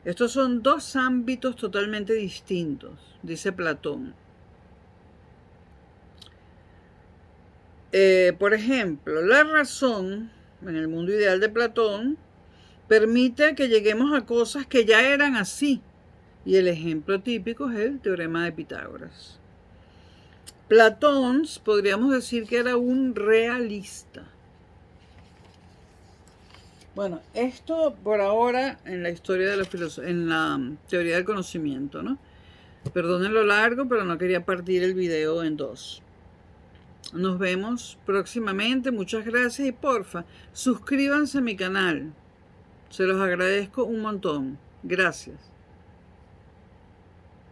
Estos son dos ámbitos totalmente distintos, dice Platón. Por ejemplo, la razón, en el mundo ideal de Platón, permite que lleguemos a cosas que ya eran así. Y el ejemplo típico es el teorema de Pitágoras. Platón, podríamos decir que era un realista. Bueno, esto por ahora en la historia de la filosofía, en la teoría del conocimiento, ¿no? Perdonen lo largo, pero no quería partir el video en dos. Nos vemos próximamente. Muchas gracias y porfa, suscríbanse a mi canal. Se los agradezco un montón. Gracias.